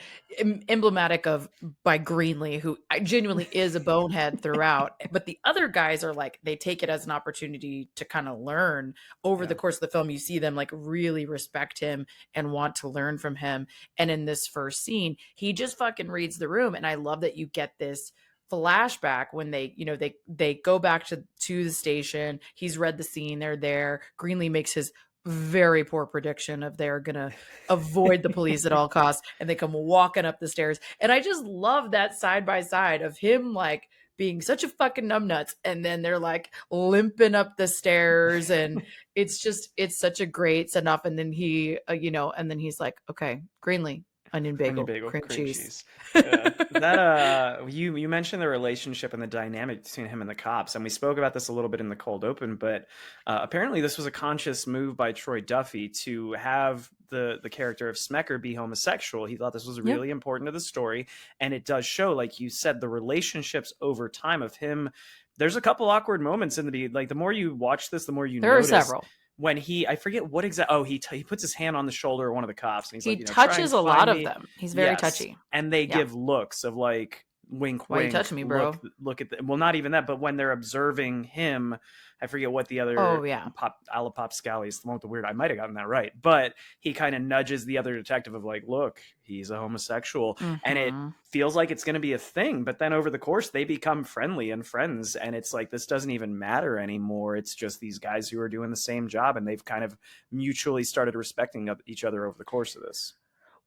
emblematic of by Greenlee, who genuinely is a bonehead throughout. But the other guys are like, they take it as an opportunity to kind of learn over the Yeah. course of the film. You see them like really respect him and want to learn from him. And in this first scene, he just fucking reads the room. And I love that you get this flashback when they, you know, they go back to the station. He's read the scene, they're there. Greenlee makes his very poor prediction of they're gonna avoid the police at all costs, and they come walking up the stairs. And I just love that side by side of him like being such a fucking numbnuts, and then they're like limping up the stairs, and it's such a great send off. And then he and then he's like, okay, Greenlee, onion Onion bagel, bagel, cream cream cheese. cheese. Yeah. That you mentioned the relationship and the dynamic between him and the cops, and we spoke about this a little bit in the cold open, but apparently this was a conscious move by Troy Duffy to have the character of Smecker be homosexual. He thought this was Yeah, really important to the story, and it does show, like you said, the relationships over time of him. There's a couple awkward moments in like the more you watch this, the more you there are notice several. when I forget what exact. Oh, he puts his hand on the shoulder of one of the cops, and he's like, He try and touches a lot find of me. them. He's very Yes, touchy. and they Yeah. give looks of like wink, Why you wink. touching me, Look, bro? look at the, well, not even that, but when they're observing him, I forget what the Oh other yeah. pop a la Pop Scally is the one with the weird. I might have gotten that right, but he kind of nudges the other detective of like, look, he's a homosexual, and it Mm-hmm. feels like it's going to be a thing, but then over the course they become friendly and friends, and it's like this doesn't even matter anymore. It's just these guys who are doing the same job, and they've kind of mutually started respecting each other over the course of this.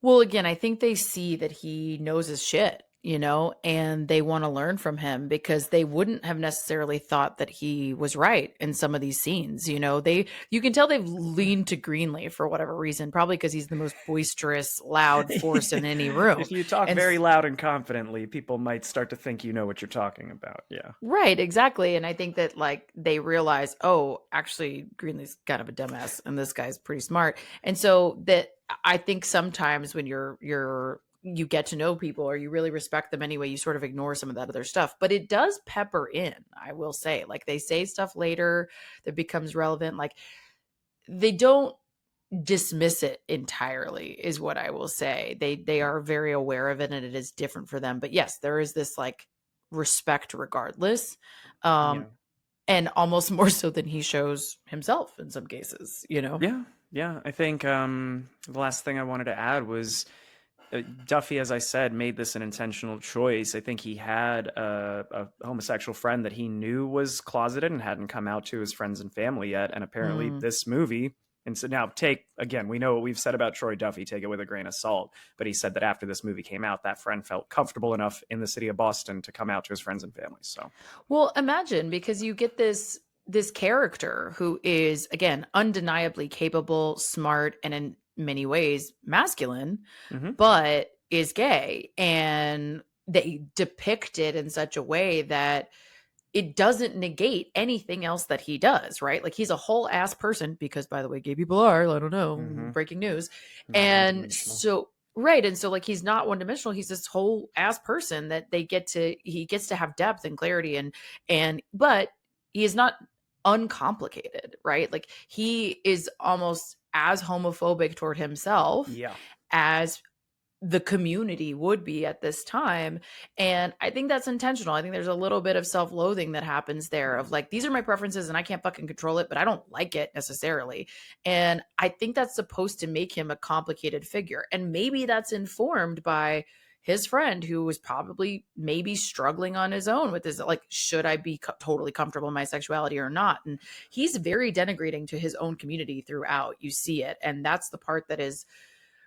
Well, again, I think they see that he knows his shit, and they want to learn from him, because they wouldn't have necessarily thought that he was right in some of these scenes. You can tell they've leaned to Greenlee for whatever reason, probably because he's the most boisterous, loud force in any room. If you talk And very loud and confidently, people might start to think you know what you're talking about. Yeah. right, exactly. And I think that like they realize, oh, actually Greenlee's kind of a dumbass and this guy's pretty smart. And so that I think sometimes when you get to know people, or you really respect them anyway, you sort of ignore some of that other stuff. But it does pepper in, I will say. Like they say stuff later that becomes relevant. Like they don't dismiss it entirely, is what I will say. They are very aware of it, and it is different for them. But yes, there is this like respect regardless. Um Yeah. and almost more so than he shows himself in some cases. Yeah. Yeah. I think the last thing I wanted to add was Duffy, as I said, made this an intentional choice. I think he had a homosexual friend that he knew was closeted and hadn't come out to his friends and family yet. And apparently, Mm. this movie. And so now, again, we know what we've said about Troy Duffy, take it with a grain of salt. But he said that after this movie came out, that friend felt comfortable enough in the city of Boston to come out to his friends and family. So, Well, imagine, because you get this character who is, again, undeniably capable, smart, and in many ways masculine, mhm. but is gay, and they depict it in such a way that it doesn't negate anything else that he does, right? Like he's a whole ass person, because by the way, gay people are, I don't know, Mhm. breaking news. Not one And dimensional. so right, and so like he's not one dimensional. He's this whole ass person that he gets to have depth and clarity, and but he is not uncomplicated, right? Like he is almost as homophobic toward himself Yeah. as the community would be at this time. And I think that's intentional. I think there's a little bit of self-loathing that happens there, of like, these are my preferences and I can't fucking control it, but I don't like it necessarily. And I think that's supposed to make him a complicated figure. And maybe that's informed by his friend, who was probably maybe struggling on his own with this, like, should I be totally comfortable in my sexuality or not? And he's very denigrating to his own community throughout. You see it. And that's the part that is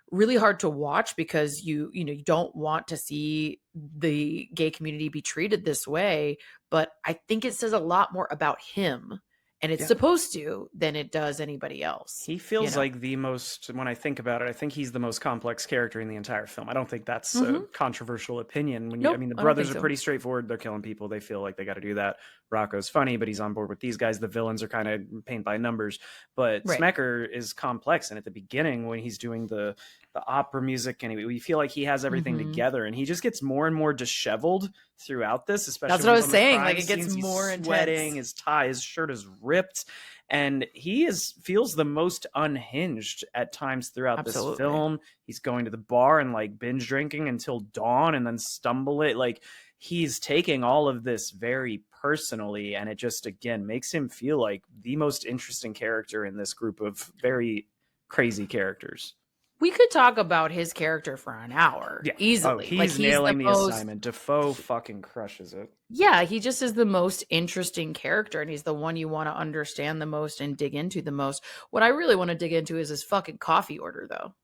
really hard to watch, because you don't want to see the gay community be treated this way. But I think it says a lot more about him and it's Yeah. supposed to than it does anybody else. He feels like the most, when I think about it, I think he's the most complex character in the entire film. I don't think that's a controversial opinion. I Nope, mean, the I don't brothers think are so. pretty straightforward. They're killing people. They feel like they got to do that. Rocco's funny, but he's on board with these guys. The villains are kind of paint by numbers. But Right. Smecker is complex. And at the beginning, when he's doing the opera music, and we feel like he has everything together, and he just gets more and more disheveled throughout this, especially That's what I was on the saying. crime Like, it gets scenes. He's more sweating, intense. his shirt is ripped, and he feels the most unhinged at times throughout this film. He's going to the bar and like binge drinking until dawn and then stumble it. Like, he's taking all of this very personally, and it just again makes him feel like the most interesting character in this group of very crazy characters. We could talk about his character for an hour easily. He's like, nailing the assignment. Defoe fucking crushes it. Yeah, he just is the most interesting character, and he's the one you want to understand the most and dig into the most. What I really want to dig into is his fucking coffee order, though.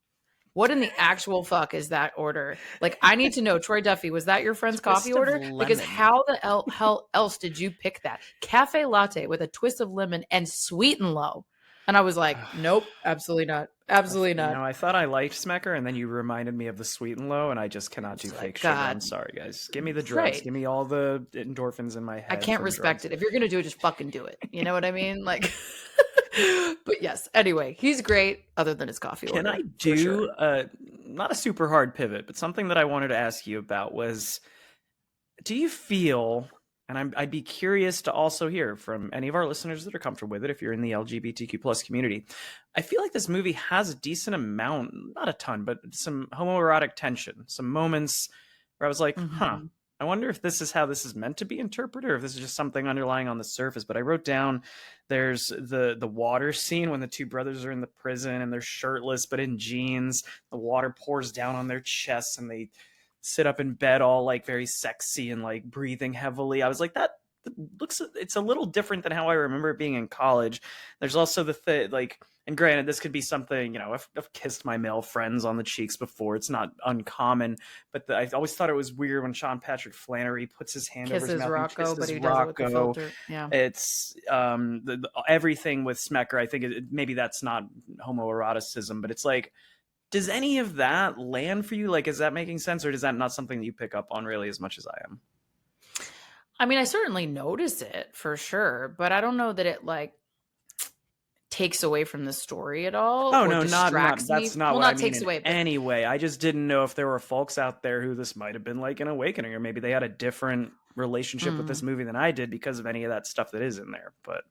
What in the actual fuck is that order? Like, I need to know, Troy Duffy, was that your friend's coffee order? Because how the hell else did you pick that? Cafe latte with a twist of lemon and sweet and low. And I was like, nope, absolutely not. Absolutely not. I thought I liked Smecker, and then you reminded me of the Sweet and Low, and I just cannot do fake sugar. I'm sorry, guys. Give me the drugs. Give me all the endorphins in my head. I can't respect it. If you're going to do it, just fucking do it. You know what I mean? Like, but yes, anyway, he's great other than his coffee order. Can I do, not a super hard pivot, but something that I wanted to ask you about was, do you feel... And I'd be curious to also hear from any of our listeners that are comfortable with it, if you're in the LGBTQ plus community. I feel like this movie has a decent amount, not a ton, but some homoerotic tension, some moments where I was like, I wonder if this is how this is meant to be interpreted, or if this is just something underlying on the surface. But I wrote down, there's the water scene when the two brothers are in the prison and they're shirtless but in jeans. The water pours down on their chests and they sit up in bed all like very sexy and like breathing heavily. I was like, that looks, it's a little different than how I remember it being in college. There's also the thing, like, and granted, this could be something, I've kissed my male friends on the cheeks before. It's not uncommon, but I always thought it was weird when Sean Patrick Flannery puts his hand over his mouth and kisses but he Rocco. does it with the filter. Yeah. It's everything with Smecker. I think maybe that's not homoeroticism, but it's like, does any of that land for you? Like, is that making sense, or is that not something that you pick up on really as much as I am? I mean, I certainly notice it for sure, but I don't know that it like takes away from the story at all. Oh no, not that's not what I mean. Takes away, anyway, I just didn't know if there were folks out there who this might have been like an awakening, or maybe they had a different relationship with this movie than I did because of any of that stuff that is in there. But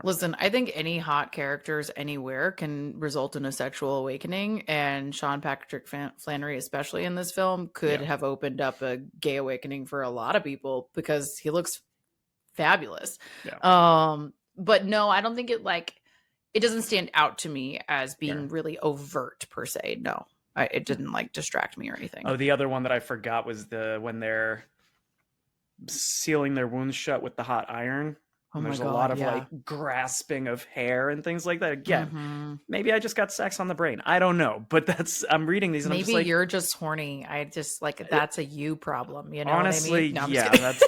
listen, I think any hot characters anywhere can result in a sexual awakening, and Sean Patrick Flannery, especially in this film, could have opened up a gay awakening for a lot of people because he looks fabulous. But no, I don't think it doesn't stand out to me as being really overt per se. No, it didn't like distract me or anything. Oh, the other one that I forgot was when they're sealing their wounds shut with the hot iron. And there's a lot of like grasping of hair and things like that. Again, maybe I just got sex on the brain. I don't know, but I'm reading these and maybe I'm just like, you're just horny. I just like, that's a you problem. You know honestly, what I mean? No, that's,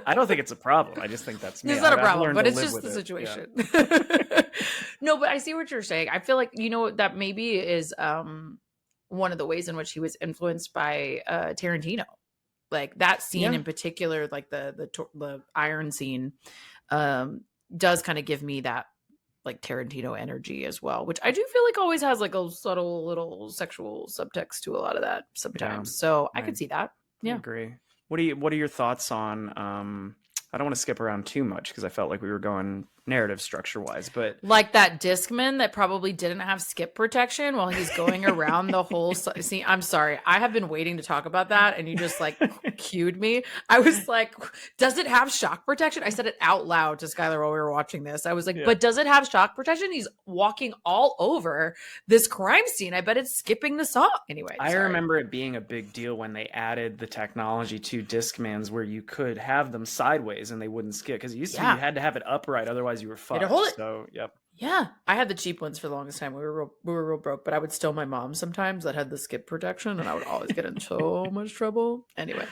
I don't think it's a problem. I I think that's me. It's not a problem, but it's just the situation. Yeah. No, but I see what you're saying. I feel like, that maybe is one of the ways in which he was influenced by Tarantino. Like that scene in particular, like the iron scene, does kind of give me that like Tarantino energy as well, which I do feel like always has like a subtle little sexual subtext to a lot of that sometimes. Yeah, so I could see that. Yeah, I agree. What are your thoughts on? I don't want to skip around too much because I felt like we were going narrative structure wise, but like that Discman that probably didn't have skip protection while he's going around the whole see, I'm sorry, I have been waiting to talk about that and you just like cued me. I was like, does it have shock protection? I said it out loud to Skylar while we were watching this. I was like, but does it have shock protection? He's walking all over this crime scene. I bet it's skipping the song anyway. I remember it being a big deal when they added the technology to Discmans where you could have them sideways and they wouldn't skip, because you had to have it upright, otherwise you were fucked. So yeah, I had the cheap ones for the longest time. We were real broke, but I would steal my mom sometimes that had the skip protection, and I would always get in so much trouble. Anyway,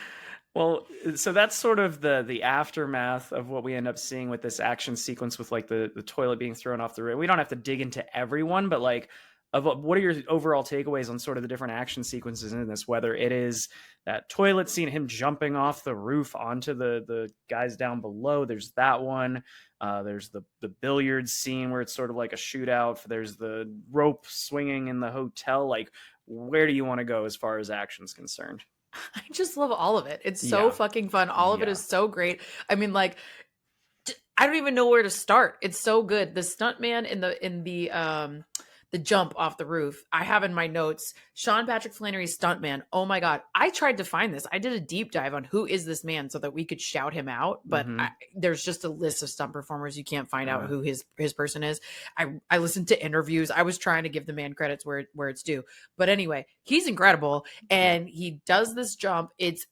Well, so that's sort of the aftermath of what we end up seeing with this action sequence with like the toilet being thrown off the roof. We don't have to dig into everyone, but like of what are your overall takeaways on sort of the different action sequences in this, whether it is that toilet scene, him jumping off the roof onto the guys down below. There's that one. There's the billiards scene where it's sort of like a shootout. There's the rope swinging in the hotel. Like, where do you want to go as far as action's concerned? I just love all of it. It's so Yeah. fucking fun. All of it Yeah. is so great. I mean, like, I don't even know where to start. It's so good. The stuntman in the jump off the roof. I have in my notes Sean Patrick Flannery's stuntman. Oh my god! I tried to find this. I did a deep dive on who is this man so that we could shout him out. But there's just a list of stunt performers. You can't find out who his person is. I listened to interviews. I was trying to give the man credits where it's due. But anyway, he's incredible, and he does this jump. It's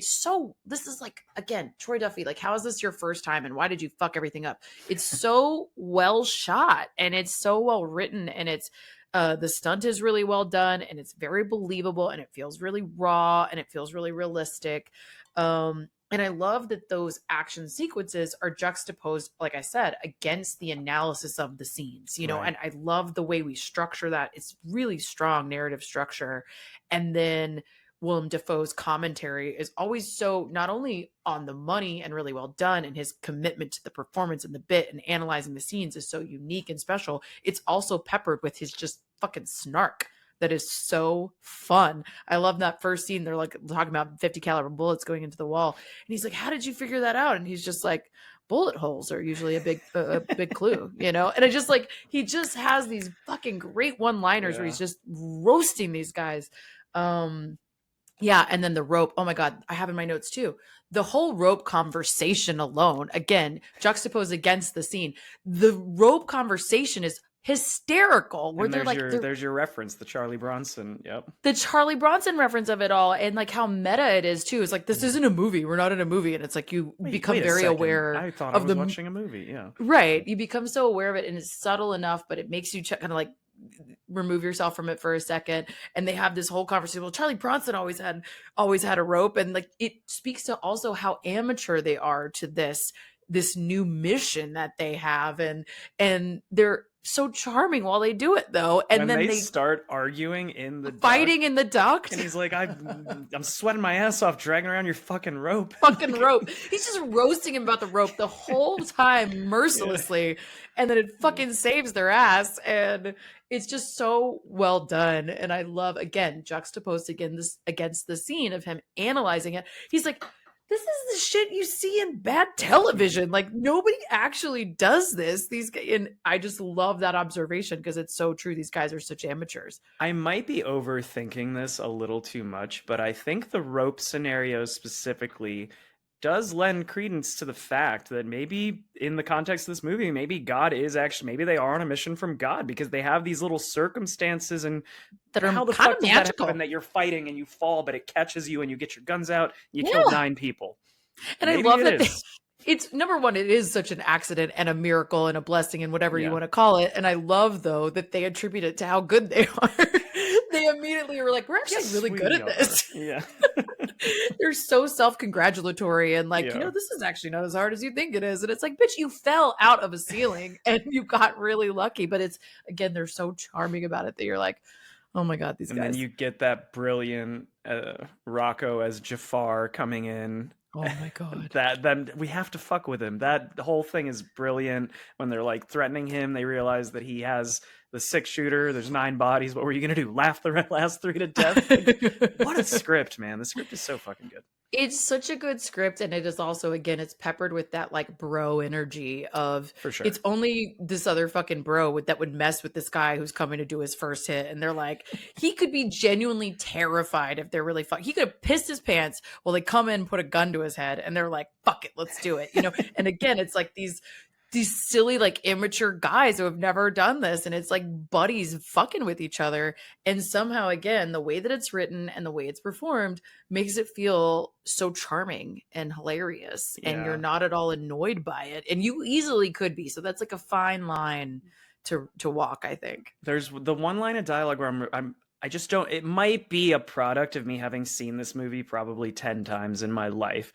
so. This is like, again, Troy Duffy. Like, how is this your first time, and why did you fuck everything up? It's so well shot, and it's so well written, and it's the stunt is really well done, and it's very believable, and it feels really raw, and it feels really realistic. And I love that those action sequences are juxtaposed, like I said, against the analysis of the scenes, you know, Right. and I love the way we structure that. It's really strong narrative structure. And then Willem Dafoe's commentary is always so not only on the money and really well done, and his commitment to the performance and the bit and analyzing the scenes is so unique and special. It's also peppered with his just fucking snark that is so fun. I love that first scene. They're like talking about 50 caliber bullets going into the wall. And he's like, how did you figure that out? And he's just like, bullet holes are usually a big clue, you know? And I just like, he just has these fucking great one-liners where he's just roasting these guys. Yeah, and then the rope. Oh my God, I have in my notes too. The whole rope conversation alone, again, juxtaposed against the scene. The rope conversation is hysterical. Where And they're like, there's your reference, the Charlie Bronson. Yep. the Charlie Bronson reference of it all, and like how meta it is too. It's like, this isn't a movie. We're not in a movie, and it's like you become Wait a very second. aware I thought I of was the watching a movie. Yeah. right. You become so aware of it, and it's subtle enough, but it makes you kind of like remove yourself from it for a second. And they have this whole conversation. Well, Charlie Bronson always had a rope, and like it speaks to also how amateur they are to this new mission that they have, and they're so charming while they do it though. And when then they start arguing in the fighting duct, in the duct, and he's like, I'm sweating my ass off dragging around your fucking rope. fucking rope. He's just roasting him about the rope the whole time mercilessly. And then it fucking saves their ass. And it's just so well done. And I love, again, juxtaposed against the scene of him analyzing it. He's like, this is the shit you see in bad television. Like, nobody actually does this. And I just love that observation because it's so true. These guys are such amateurs. I might be overthinking this a little too much, but I think the rope scenario specifically does lend credence to the fact that maybe in the context of this movie, maybe God is actually, maybe they are on a mission from God, because they have these little circumstances and That are how the kind fuck of does that magical. happen that you're fighting and you fall, but it catches you and you get your guns out and you killed 9 people. And Maybe I love it that is. it's number one, it is such an accident and a miracle and a blessing and whatever you want to call it. And I love though that they attribute it to how good they are. They immediately were like, we're actually Yes, really we good at are. this. Yeah. They're so self-congratulatory and like, you Yeah. know, this is actually not as hard as you think it is. And it's like, bitch, you fell out of a ceiling and you got really lucky. But it's, again, they're so charming about it that you're like, oh my God, these And guys. then you get that brilliant Rocco as Jafar coming in. Oh my God. That then we have to fuck with him. That the whole thing is brilliant. When they're like threatening him, they realize that he has the 6-shooter. There's 9 bodies. What were you gonna do? Laugh the last 3 to death? Like, what a script, man! The script is so fucking good. It's such a good script, and it is also, again, it's peppered with that like bro energy of, For sure. it's only this other fucking bro that would mess with this guy who's coming to do his first hit, and they're like, he could be genuinely terrified if they're really he could have pissed his pants. Well, they come in, put a gun to his head, and they're like, fuck it, let's do it, you know. And again, it's like these silly like immature guys who have never done this, and it's like buddies fucking with each other, and somehow, again, the way that it's written and the way it's performed makes it feel so charming and hilarious, and you're not at all annoyed by it, and you easily could be. So that's like a fine line to walk, I think. There's the one line of dialogue where I just don't. It might be a product of me having seen this movie probably 10 times in my life,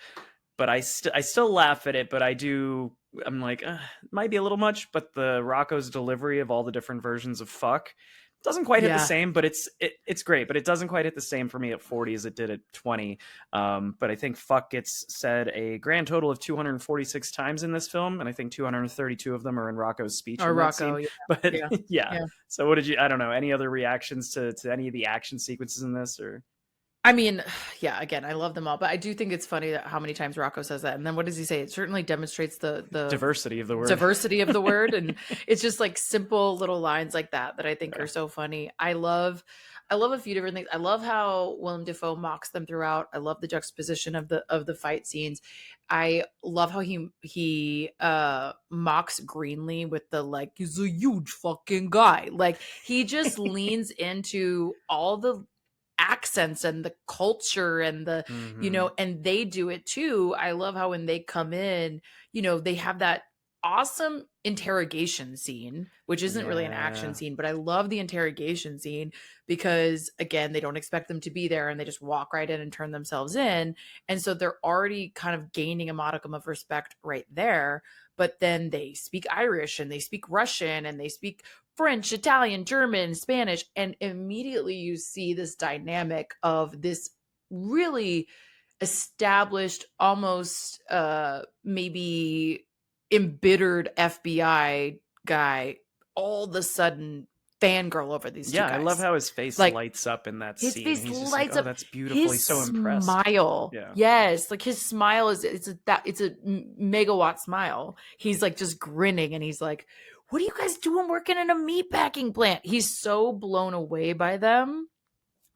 but I still laugh at it. But I do. I'm like, it might be a little much. But the Rocco's delivery of all the different versions of fuck doesn't quite hit the Yeah. same. But it's great. But it doesn't quite hit the same for me at 40 as it did at 20. But I think fuck gets said a grand total of 246 times in this film, and I think 232 of them are in Rocco's speech Or in that Rocco. scene. Yeah. But Yeah. yeah. Yeah. So what did you? I don't know. Any other reactions to any of the action sequences in this, or I mean, yeah, again, I love them all, but I do think it's funny that how many times Rocco says that. And then what does he say? It certainly demonstrates the diversity of the word? diversity of the word. And it's just like simple little lines like that I think Yeah. are so funny. I love a few different things. I love how Willem Dafoe mocks them throughout. I love the juxtaposition of the fight scenes. I love how he mocks Greenlee with the like, he's a huge fucking guy. Like he just leans into all the accents and the culture and the Mm-hmm. and they do it too. I love how when they come in, they have that awesome interrogation scene, which isn't really an action Yeah. scene, but I love the interrogation scene because again, they don't expect them to be there and they just walk right in and turn themselves in, and so they're already kind of gaining a modicum of respect right there. But then they speak Irish and they speak Russian and they speak French, Italian, German, Spanish, and immediately you see this dynamic of this really established, almost maybe embittered FBI guy all of a sudden fangirl over these two Yeah, I love guys. how his face Like lights up in that his scene. face He's just like, lights "Oh, up. that's beautiful." His He's so impressed. smile, Yeah. yes, like his smile it's a megawatt smile. He's like just grinning, and he's like, "What are you guys doing working in a meat packing plant?" He's so blown away by them.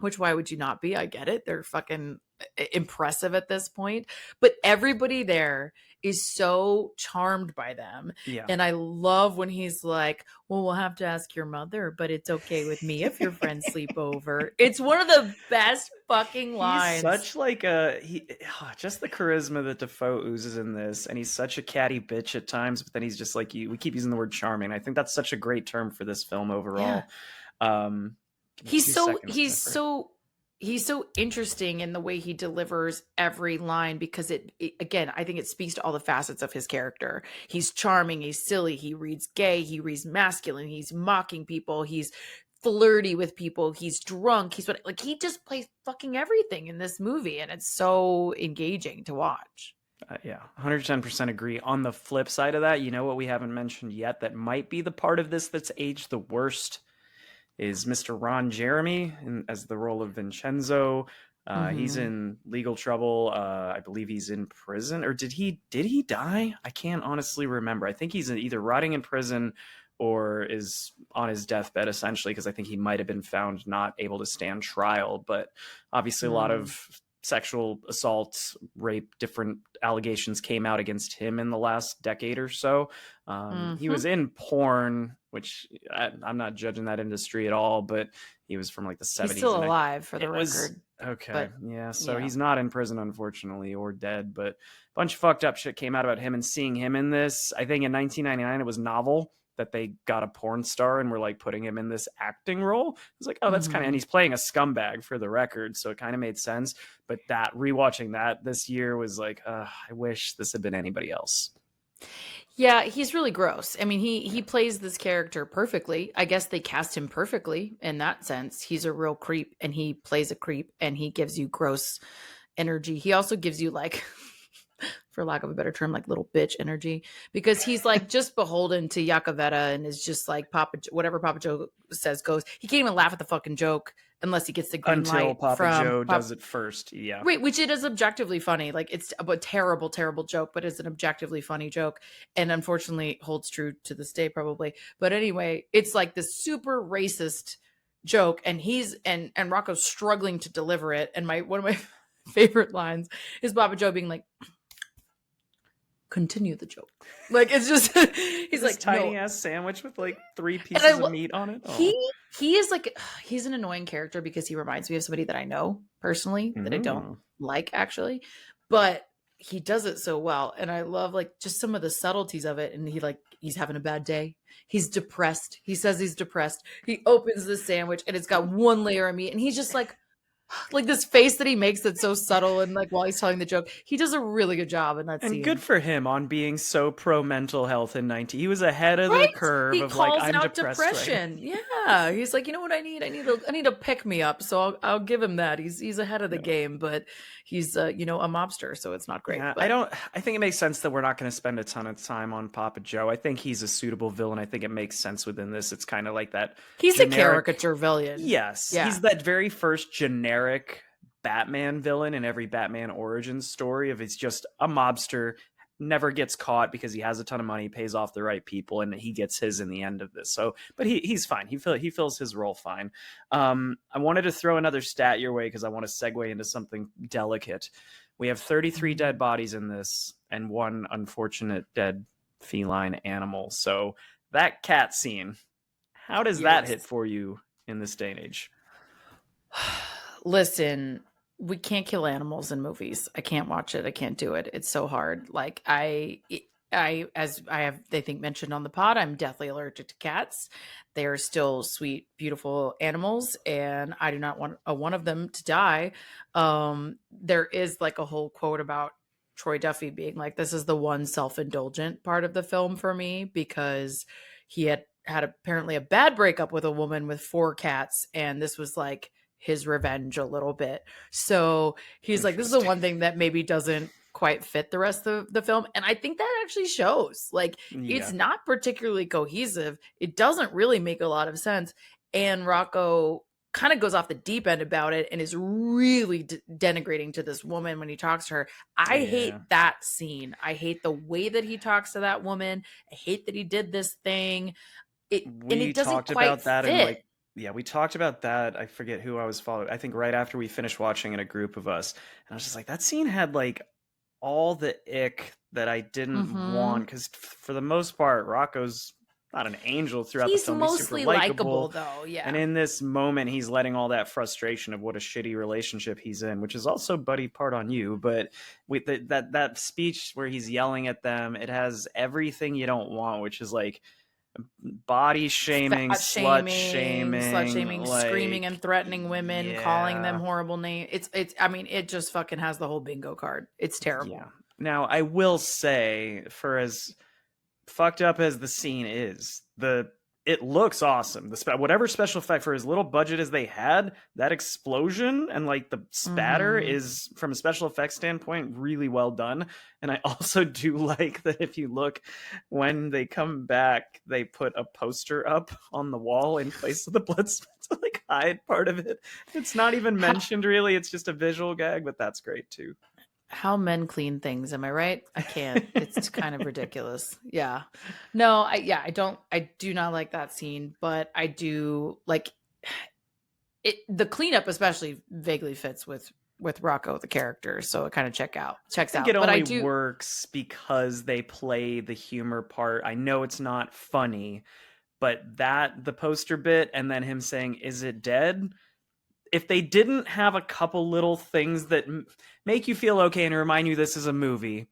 Which why would you not be? I get it. They're fucking impressive at this point. But everybody there is so charmed by them. Yeah. And I love when he's like, well, we'll have to ask your mother, but it's okay with me if your friends sleep over. It's one of the best fucking He's lines. such like just the charisma that Defoe oozes in this, and he's such a catty bitch at times, but then he's just like you. We keep using the word charming. I think that's such a great term for this film Yeah. overall. Give me He's two so seconds, he's Jennifer. so he's so interesting in the way he delivers every line because it again, I think it speaks to all the facets of his character. He's charming, he's silly, he reads gay, he reads masculine, he's mocking people, he's flirty with people, he's drunk, he's what like he just plays fucking everything in this movie, and it's so engaging to watch. Yeah, 110% agree. On the flip side of that, you know what we haven't mentioned yet that might be the part of this that's aged the worst is Mr. Ron Jeremy as the role of Vincenzo. He's Mhm. in legal trouble. I believe he's in prison, or did he die? I can't honestly remember. I think he's either rotting in prison or is on his deathbed, essentially, because I think he might have been found not able to stand trial. But obviously, a lot Mm. of sexual assault, rape, different allegations came out against him in the last decade or so. He Mhm. was in porn, which I'm not judging that industry at all, but he was from like the He's 70s, still and alive for the it was record, okay. but Yeah, so yeah. he's not in prison, unfortunately, or dead, but a bunch of fucked up shit came out about him, and seeing him in this, I think in 1999 it was novel that they got a porn star and were like putting him in this acting role. I was like, oh, that's kind of, and Mhm. he's playing a scumbag for the record, so it kind of made sense. But that rewatching that this year was like, I wish this had been anybody else. Yeah, he's really gross. I mean, he Yeah. plays this character perfectly. I guess they cast him perfectly in that sense. He's a real creep and he plays a creep and he gives you gross energy. He also gives you like for lack of a better term, like little bitch energy because he's like just beholden to Yakavetta and is just like whatever Papa Joe says goes. He can't even laugh at the fucking joke unless he gets the green Until light Papa from Joe does it first. Yeah. Wait, which it is objectively funny. Like it's a terrible, terrible joke, but it's an objectively funny joke, and unfortunately holds true to this day, probably. But anyway, it's like this super racist joke, and and Rocco's struggling to deliver it. And my one of my favorite lines is Papa Joe being like, "Continue the joke." Like it's just he's This like, "No." tiny ass sandwich with like 3 And I pieces of meat on it. Oh. he is like he's an annoying character because he reminds me of somebody that I know personally that I don't Mm. like actually. But he does it so well. And I love like just some of the subtleties of it. And he's having a bad day. He's depressed. He says he's depressed. He opens the sandwich and it's got one layer of meat. And he's just like this face that he makes that's so subtle. And like while he's telling the joke, he does a really good job in that And scene. good for him on being so pro mental health in 19. He was ahead of the Right? curve He of like, calls I'm out depressed right depression. Yeah. He's like, you know what I need? I need a pick me up. So I'll give him that. He's ahead of the now. game, but he's a mobster, so it's not great. Yeah, But I think it makes sense that we're not going to spend a ton of time on Papa Joe. I think he's a suitable villain. I think it makes sense within this. It's kind of like that he's generic, a caricature villain. yes, Yeah. he's that very first generic Batman villain in every Batman origin story of it's just a mobster, never gets caught because he has a ton of money, pays off the right people, and he gets his in the end of this. So, but he's fine. He fills his role fine. I wanted to throw another stat your way because I want to segue into something delicate. We have 33 dead bodies in this and one unfortunate dead feline animal. So that cat scene, how does that hit for you in this day and age? Listen, we can't kill animals in movies. I can't watch it. I can't do it. It's so hard. Like as I have, they think mentioned on the pod, I'm deathly allergic to cats. They are still sweet, beautiful animals, and I do not want one of them to die. There is like a whole quote about Troy Duffy being like, "This is the one self-indulgent part of the film for me," because he had apparently a bad breakup with a woman with 4 cats, and this was like his revenge a little bit. So he's like, this is the one thing that maybe doesn't quite fit the rest of the film. And I think that actually shows. Like, it's not particularly cohesive. It doesn't really make a lot of sense. And Rocco kind of goes off the deep end about it and is really denigrating to this woman when he talks to her. I hate that scene. I hate the way that he talks to that woman. I hate that he did this thing. And it doesn't quite fit. Yeah, we talked about that. I forget who I was following. I think right after we finished watching in a group of us. And I was just like, that scene had like all the ick that I didn't want. Because for the most part, Rocco's not an angel throughout the film. He's mostly likable, though. Yeah. And in this moment, he's letting all that frustration of what a shitty relationship he's in, which is also buddy part on you. But with that speech where he's yelling at them, it has everything you don't want, which is like body shaming, slut shaming, like, screaming and threatening women, calling them horrible names. It's I mean, it just fucking has the whole bingo card. It's terrible. Yeah. Now, I will say, for as fucked up as the scene is, it looks awesome. Whatever special effect, for as little budget as they had, that explosion and like the spatter is, from a special effects standpoint, really well done. And I also do like that if you look, when they come back, they put a poster up on the wall in place of the blood to like hide part of it. It's not even mentioned really. It's just a visual gag, but that's great too. How men clean things, am I right? I can't. It's kind of ridiculous. Yeah. No, I do not like that scene, but I do like it. The cleanup especially vaguely fits with Rocco, the character. So it kind of checks out. It only works because they play the humor part. I know it's not funny, but the poster bit and then him saying, "Is it dead?" If they didn't have a couple little things that make you feel okay and remind you this is a movie,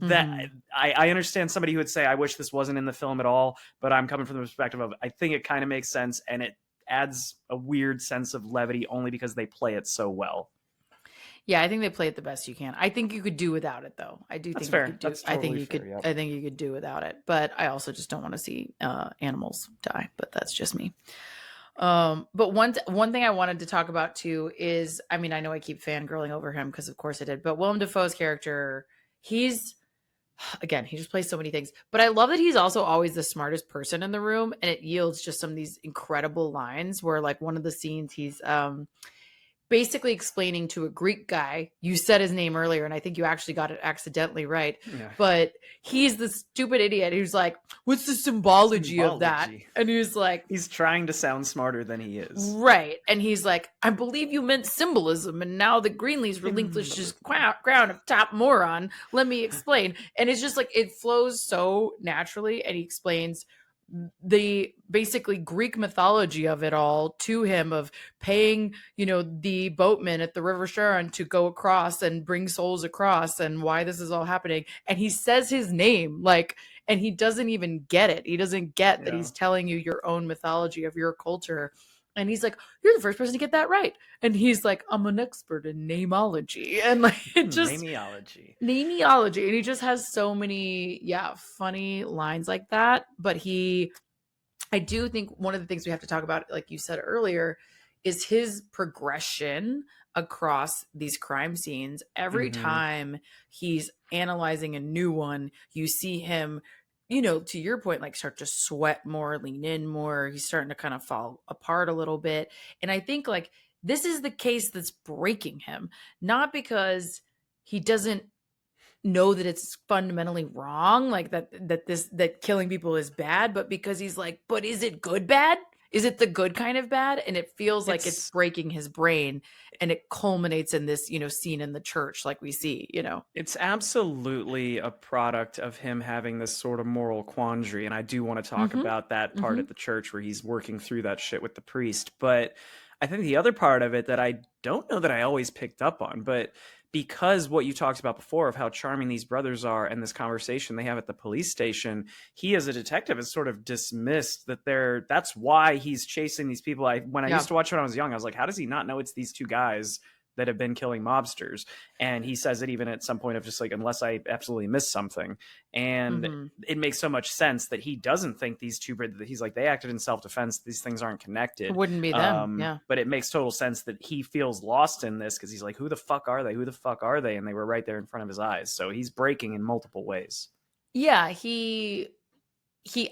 that I understand somebody who would say, I wish this wasn't in the film at all, but I'm coming from the perspective of, I think it kind of makes sense, and it adds a weird sense of levity only because they play it so well. Yeah, I think they play it the best you can. I think you could do without it, though. I do think you could do. I think you could do without it, but I also just don't want to see animals die. But that's just me. But one thing I wanted to talk about too is, I mean, I know I keep fangirling over him because of course I did, but Willem Dafoe's character, he just plays so many things, but I love that he's also always the smartest person in the room, and it yields just some of these incredible lines where, like, one of the scenes he's basically explaining to a Greek guy. You said his name earlier, and I think you actually got it accidentally right. Yeah. But he's the stupid idiot who's like, what's the symbology of that? And he's like... He's trying to sound smarter than he is. Right. And he's like, I believe you meant symbolism, and now the Greenleaf's relinquished his crown of top moron. Let me explain. And it's just like, it flows so naturally, and he explains the basically Greek mythology of it all to him, of paying, the boatman at the River Sharon to go across and bring souls across, and why this is all happening. And he says his name, like, and he doesn't even get it. He doesn't get that Yeah. he's telling you your own mythology of your culture. And he's like, "You're the first person to get that right." And he's like, "I'm an expert in namology." And like, it just, Namiology. Nemeology. And he just has so many, funny lines like that. But I do think one of the things we have to talk about, like you said earlier, is his progression across these crime scenes. Every Mm-hmm. time he's analyzing a new one, you see him, to your point, like start to sweat more, lean in more. He's starting to kind of fall apart a little bit. And I think like this is the case that's breaking him, not because he doesn't know that it's fundamentally wrong, like that killing people is bad, but because he's like, but is it good bad? Is it the good kind of bad? And it feels like it's It's breaking his brain, and it culminates in this, scene in the church, like we see, It's absolutely a product of him having this sort of moral quandary. And I do want to talk Mm-hmm. about that part Mm-hmm. at the church where he's working through that shit with the priest. But I think the other part of it that I don't know that I always picked up on, but because what you talked about before of how charming these brothers are and this conversation they have at the police station, he as a detective is sort of dismissed that that's why he's chasing these people. When I Yeah. used to watch when I was young, I was like, how does he not know it's these two guys that have been killing mobsters? And he says it even at some point of just like, unless I absolutely missed something. And Mm-hmm. it makes so much sense that he doesn't think these two, he's like, they acted in self-defense, these things aren't It connected. wouldn't be them. Yeah. But it makes total sense that he feels lost in this because he's like, who the fuck are they, who the fuck are they? And they were right there in front of his eyes. So he's breaking in multiple ways. Yeah.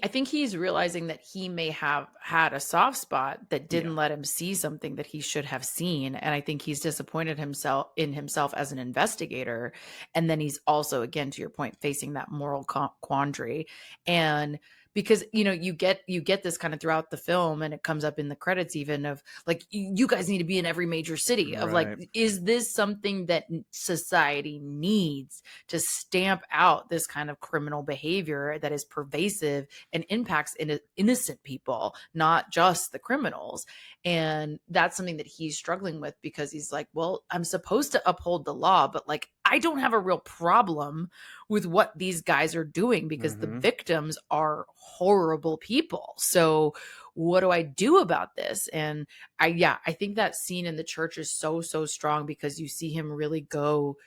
I think he's realizing that he may have had a soft spot that Yeah. didn't let him see something that he should have seen. And I think he's disappointed himself as an investigator. And then he's also, again, to your point, facing that moral quandary. And because, you get this kind of throughout the film, and it comes up in the credits even, of like, you guys need to be in every major city, of like, Right. is this something that society needs to stamp out this kind of criminal behavior that is pervasive and impacts innocent people, not just the criminals? And that's something that he's struggling with, because he's like, well, I'm supposed to uphold the law, but like, I don't have a real problem with what these guys are doing, because the Mm-hmm. victims are horrible people. So what do I do about this? And I think that scene in the church is so, so strong, because you see him really go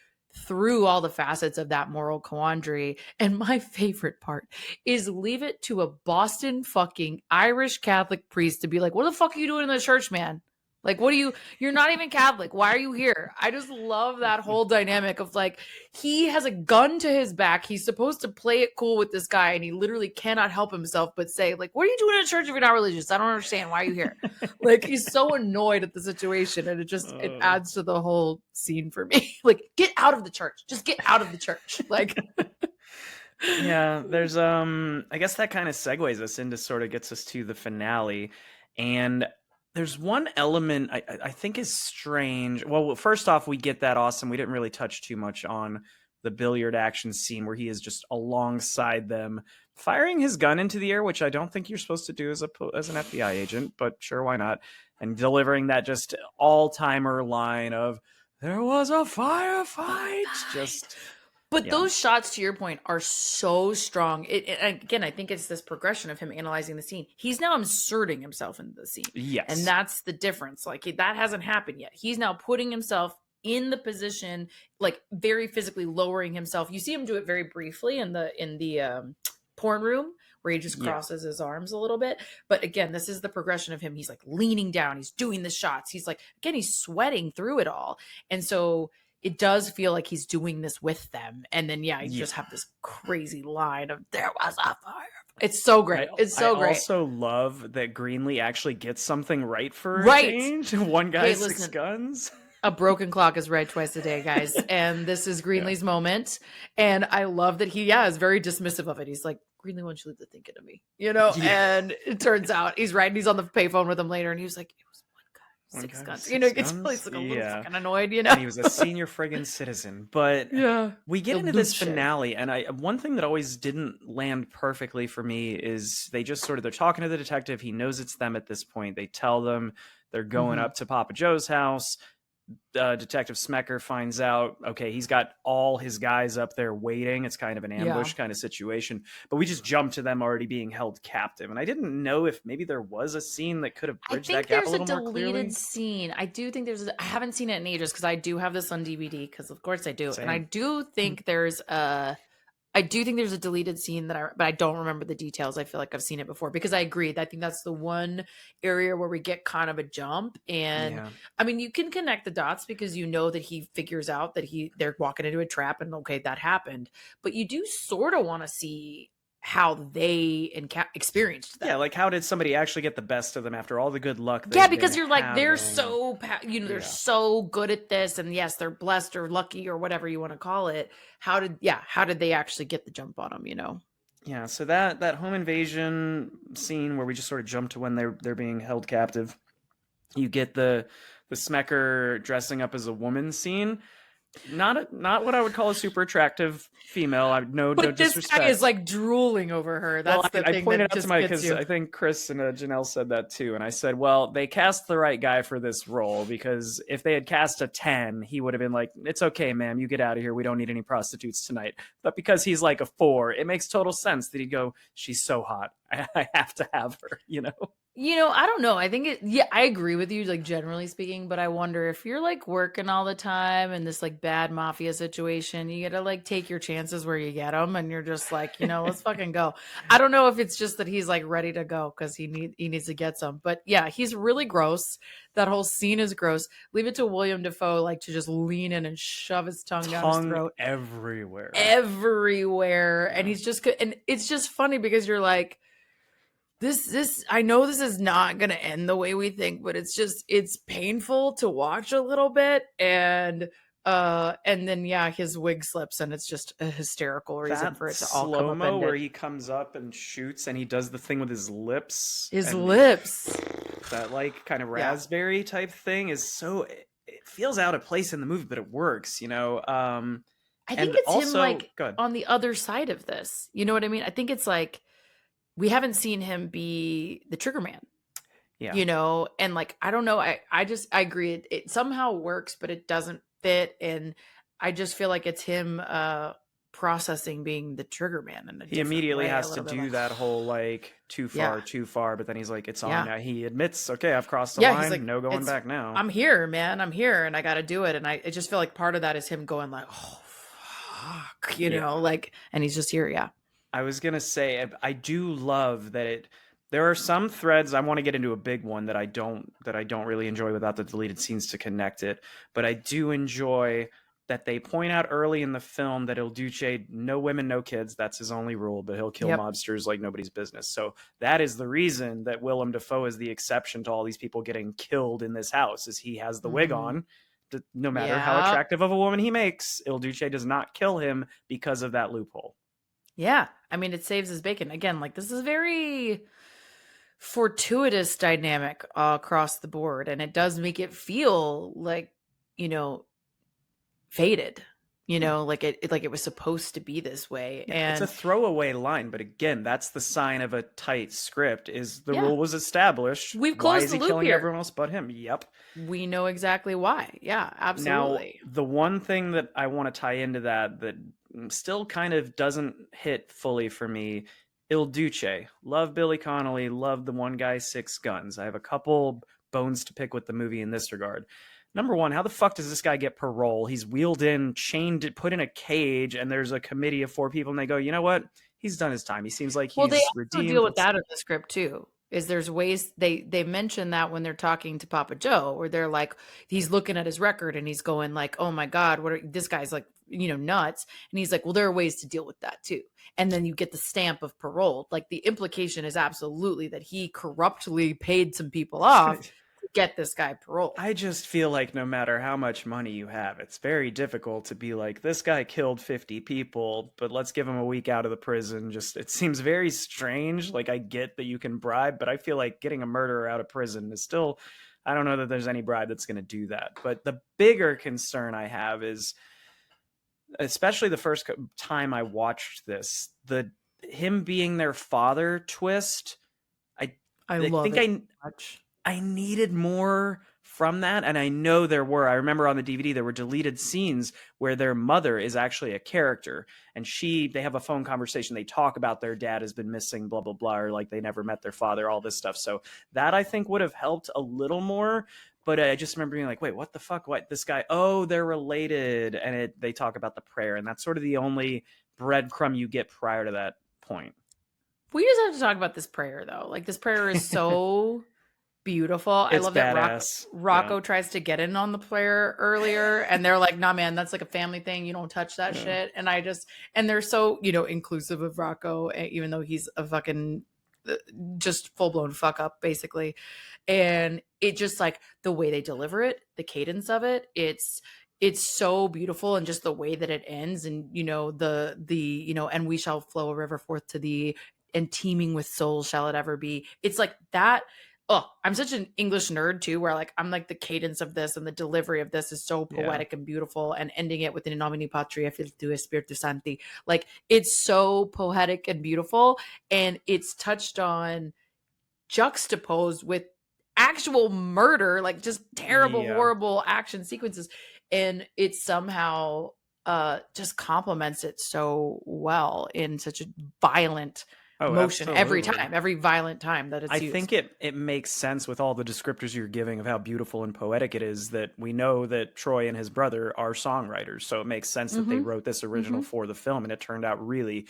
through all the facets of that moral quandary. And my favorite part is leave it to a Boston fucking Irish Catholic priest to be like, what the fuck are you doing in the church, man? Like, you're not even Catholic. Why are you here? I just love that whole dynamic of like, he has a gun to his back. He's supposed to play it cool with this guy, and he literally cannot help himself but say, like, what are you doing in a church if you're not religious? I don't understand. Why are you here? Like, he's so annoyed at the situation, and it adds to the whole scene for me. Like, get out of the church. Just get out of the church. Like, Yeah, there's I guess that kind of segues us into, sort of gets us to the finale. And there's one element I think is strange. Well, first off, we get that awesome, we didn't really touch too much on the billiard action scene where he is just alongside them firing his gun into the air, which I don't think you're supposed to do as an FBI agent, but sure, why not? And delivering that just all-timer line of, there was a firefight. Just but yeah. those shots, to your point, are so strong. Again, I think it's this progression of him analyzing the scene. He's now inserting himself into the scene. Yes. And that's the difference. Like, that hasn't happened yet. He's now putting himself in the position, like very physically lowering himself. You see him do it very briefly in the porn room, where he just crosses his arms a little bit. But again, this is the progression of him. He's like leaning down. He's doing the shots. He's like, again, he's sweating through it all. And so it does feel like he's doing this with them. And then, you just have this crazy line of, there was a fire. It's so great. It's so great. I also love that Greenlee actually gets something right for a change. One guy, 6 guns. A broken clock is right twice a day, guys. And this is Greenlee's moment. And I love that he, is very dismissive of it. He's like, Greenlee, why don't you leave the thinking to me? And it turns out he's right. And he's on the payphone with him later. And he was like, it was one guy. One guy with You know, six it gets guns. like a little Yeah. fucking annoyed, you know? And he was a senior friggin' citizen. But Yeah. we get The into this Luce. finale, and one thing that always didn't land perfectly for me is they just sort of they're talking to the detective. He knows it's them at this point. They tell them they're going Mhm. up to Papa Joe's house. Detective Smecker finds out, okay, he's got all his guys up there waiting. It's kind of an Yeah. ambush kind of situation, but we just jump to them already being held captive. And I didn't know if maybe there was a scene that could have I bridged that think gap a there's a little more deleted clearly. scene. I do think I haven't seen it in ages because I do have this on DVD because of course I do. And I Same. do think there's a deleted scene but I don't remember the details. I feel like I've seen it before because I agree. I think that's the one area where we get kind of a jump. And Yeah. I mean, you can connect the dots because you know that he figures out that they're walking into a trap and okay, that happened. But you do sort of want to see how they experienced Yeah, that. like how did somebody actually get the best of them after all the good luck Yeah, they've been because you're like they're having? so they're Yeah. so good at this, and yes, they're blessed or lucky or whatever you want to call it. How did they actually get the jump on them? You know? Yeah, so that home invasion scene where we just sort of jump to when they're being held captive. You get the Smecker dressing up as a woman scene. Not what I would call a super attractive female. No But this guy is disrespect. like drooling over her. Well, That's the I thing pointed that out to just my gets because you. I think Chris and Janelle said that too, and I said, well, they cast the right guy for this role because if they had cast a 10, he would have been like, it's okay, ma'am, you get out of here. We don't need any prostitutes tonight. But because he's like a 4, it makes total sense that he'd go, she's so hot, I have to have her. You know? You know, I don't know. I think I agree with you, like generally speaking, but I wonder if you're like working all the time in this like bad mafia situation, you gotta like take your chances where you get them, and you're just like, let's fucking go. I don't know if it's just that he's like ready to go because he needs to get some, but yeah, he's really gross. That whole scene is gross. Leave it to William Dafoe like to just lean in and shove his tongue down his Tongue throat everywhere. and he's just and it's just funny because you're like this I know this is not going to end the way we think, but it's painful to watch a little bit. And then yeah, his wig slips and it's just a hysterical reason That for it to all come slow mo where upended. he comes up and shoots and he does the thing with his lips His and lips. that like kind of Yeah. raspberry type thing is so it feels out of place in the movie, but it works, I think and it's him also like good. on the other side of this. You know what I mean? I think it's like we haven't seen him be the trigger man. Yeah. And like I don't know, I agree it somehow works, but it doesn't fit. And I just feel like it's him processing being the trigger man in a He different immediately way, has to do that whole like too Yeah. far, but then he's like, it's on Yeah. now. He admits, okay, I've crossed the Yeah, line, he's like, no going back now. I'm here, man. I'm here and I got to do it. And I just feel like part of that is him going like, oh, fuck, like, and he's just here. Yeah. I was gonna say I do love that there are some threads. I want to get into a big one that I don't really enjoy without the deleted scenes to connect it, but I do enjoy that they point out early in the film that Il Duce, no women, no kids. That's his only rule, but he'll kill Yep. mobsters like nobody's business. So that is the reason that Willem Dafoe is the exception to all these people getting killed in this house, is he has the wig on. No matter how Yeah. attractive of a woman he makes, Il Duce does not kill him because of that loophole. Yeah. I mean, it saves his bacon. Again, like this is very fortuitous dynamic across the board. And it does make it feel like, fated, like it was supposed to be this way. Yeah, and it's a throwaway line, but again, that's the sign of a tight script. Is the Yeah. rule was established? We've Why closed is the he loop killing here. everyone else but him? Yep. We know exactly why. Yeah, absolutely. Now, the one thing that I want to tie into that still kind of doesn't hit fully for me, Il Duce. Love Billy Connolly, love the one guy, 6 guns. I have a couple bones to pick with the movie in this regard. Number one, how the fuck does this guy get parole? He's wheeled in, chained, put in a cage, and there's a committee of 4 people, and they go, you know what? He's done his time. He seems like he's they also redeemed. deal with that in the script too. Is there's ways they mention that when they're talking to Papa Joe, where they're like, he's looking at his record and he's going like, oh my God, this guy's like, nuts. And he's like, well, there are ways to deal with that too. And then you get the stamp of parole. Like the implication is absolutely that he corruptly paid some people off to get this guy parole. I just feel like no matter how much money you have, it's very difficult to be like, this guy killed 50 people, but let's give him a week out of the prison. It seems very strange. Like I get that you can bribe, but I feel like getting a murderer out of prison is still I don't know that there's any bride that's going to do that. But the bigger concern I have is, especially the first time I watched this, the him being their father twist. I I I love think it so much. I needed more from that. And I know there were. I remember on the DVD there were deleted scenes where their mother is actually a character, and they have a phone conversation. They talk about their dad has been missing, blah blah blah, or like they never met their father, all this stuff. So that I think would have helped a little more. But I just remember being like, wait, what the fuck? What, this guy? Oh, they're related. And they talk about the prayer, and that's sort of the only breadcrumb you get prior to that point. We just have to talk about this prayer though. Like this prayer is so beautiful. I It's love that badass. Yeah. Rocco tries to get in on the player earlier, and they're like, "Nah, man, that's like a family thing. You don't touch that Yeah. shit." And they're so inclusive of Rocco, even though he's a fucking just full blown fuck up, basically. And it just like the way they deliver it, the cadence of it, it's so beautiful, and just the way that it ends, and and we shall flow a river forth to thee, and teeming with souls shall it ever be. It's like that. Oh, I'm such an English nerd too, where like I'm like the cadence of this and the delivery of this is so Yeah. poetic and beautiful, and ending it with an In nomine Patria Filii Spiritus Sancti. Like it's so poetic and beautiful, and it's touched on, juxtaposed with actual murder, like just terrible, Yeah. horrible action sequences, and it somehow just complements it so well in such a violent Oh, motion absolutely. every violent time that it's I used. think it makes sense with all the descriptors you're giving of how beautiful and poetic it is, that we know that Troy and his brother are songwriters. So it makes sense that they Mm-hmm. wrote this original Mm-hmm. for the film, and it turned out really,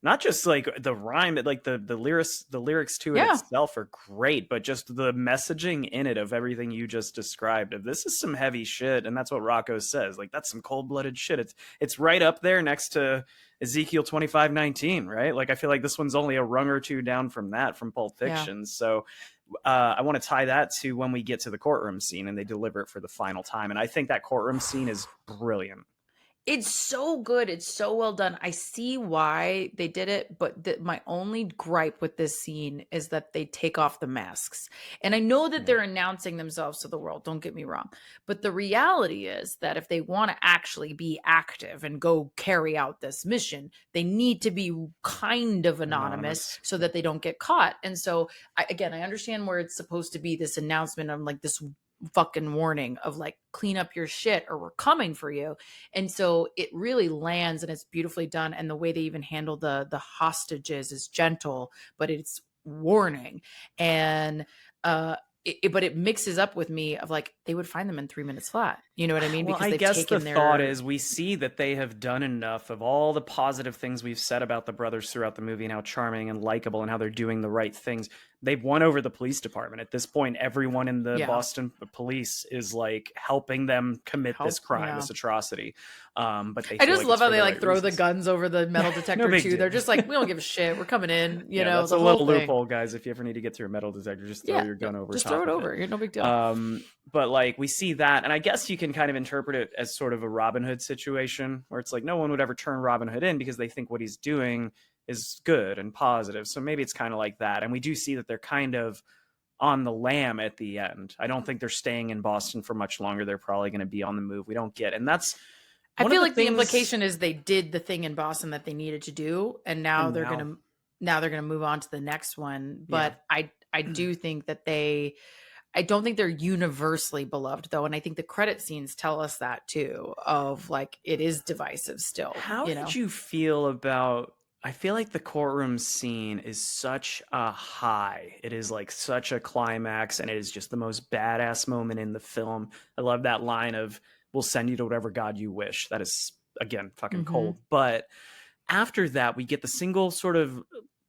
not just like the rhyme, like the lyrics to it Yeah. itself are great, but just the messaging in it of everything you just described. Of this is some heavy shit, and that's what Rocco says. Like that's some cold-blooded shit. It's right up there next to Ezekiel 25:19, right? Like I feel like this one's only a rung or two down from that, from Pulp Yeah. Fiction. So I want to tie that to when we get to the courtroom scene and they deliver it for the final time. And I think that courtroom scene is brilliant. It's so good. It's so well done. I see why they did it, but my only gripe with this scene is that they take off the masks. And I know that Yeah. they're announcing themselves to the world, don't get me wrong. But the reality is that if they want to actually be active and go carry out this mission, they need to be kind of anonymous so that they don't get caught. And so, I understand where it's supposed to be this announcement of like this fucking warning of like, clean up your shit or we're coming for you. And so it really lands, and it's beautifully done, and the way they even handle the hostages is gentle, but it's warning. And but it mixes up with me of like they would find them in 3 minutes flat, you know what I mean, Well, because I they've guess the taken thought their is we see that they have done enough of all the positive things we've said about the brothers throughout the movie, and how charming and likable and how they're doing the right things. They've won over the police department. At this point, everyone in the Boston police is like helping them commit this crime, this atrocity. But they I feel just like love it's how for they the like right throw the reasons. guns over the metal No detector big too. deal. They're just like, we don't give a shit, we're coming in, Yeah, that's the a whole little thing. loophole, guys. If you ever need to get through a metal detector, just throw your gun over just top throw it of over. it. No big deal. But like we see that, and I guess you can kind of interpret it as sort of a Robin Hood situation, where it's like no one would ever turn Robin Hood in because they think what he's doing is good and positive. So maybe it's kind of like that. And we do see that they're kind of on the lam at the end. I don't think they're staying in Boston for much longer. They're probably going to be on the move. We don't get, and that's I one of feel the like the things. implication is they did the thing in Boston that they needed to do, and now And they're gonna move on to the next one. But I do think that I don't think they're universally beloved though, and I think the credit scenes tell us that too. Of like it is divisive still. How did you feel about? I feel like the courtroom scene is such a high. It is like such a climax, and it is just the most badass moment in the film. I love that line of "We'll send you to whatever God you wish." That is again fucking Mm-hmm. cold. But after that, we get the single sort of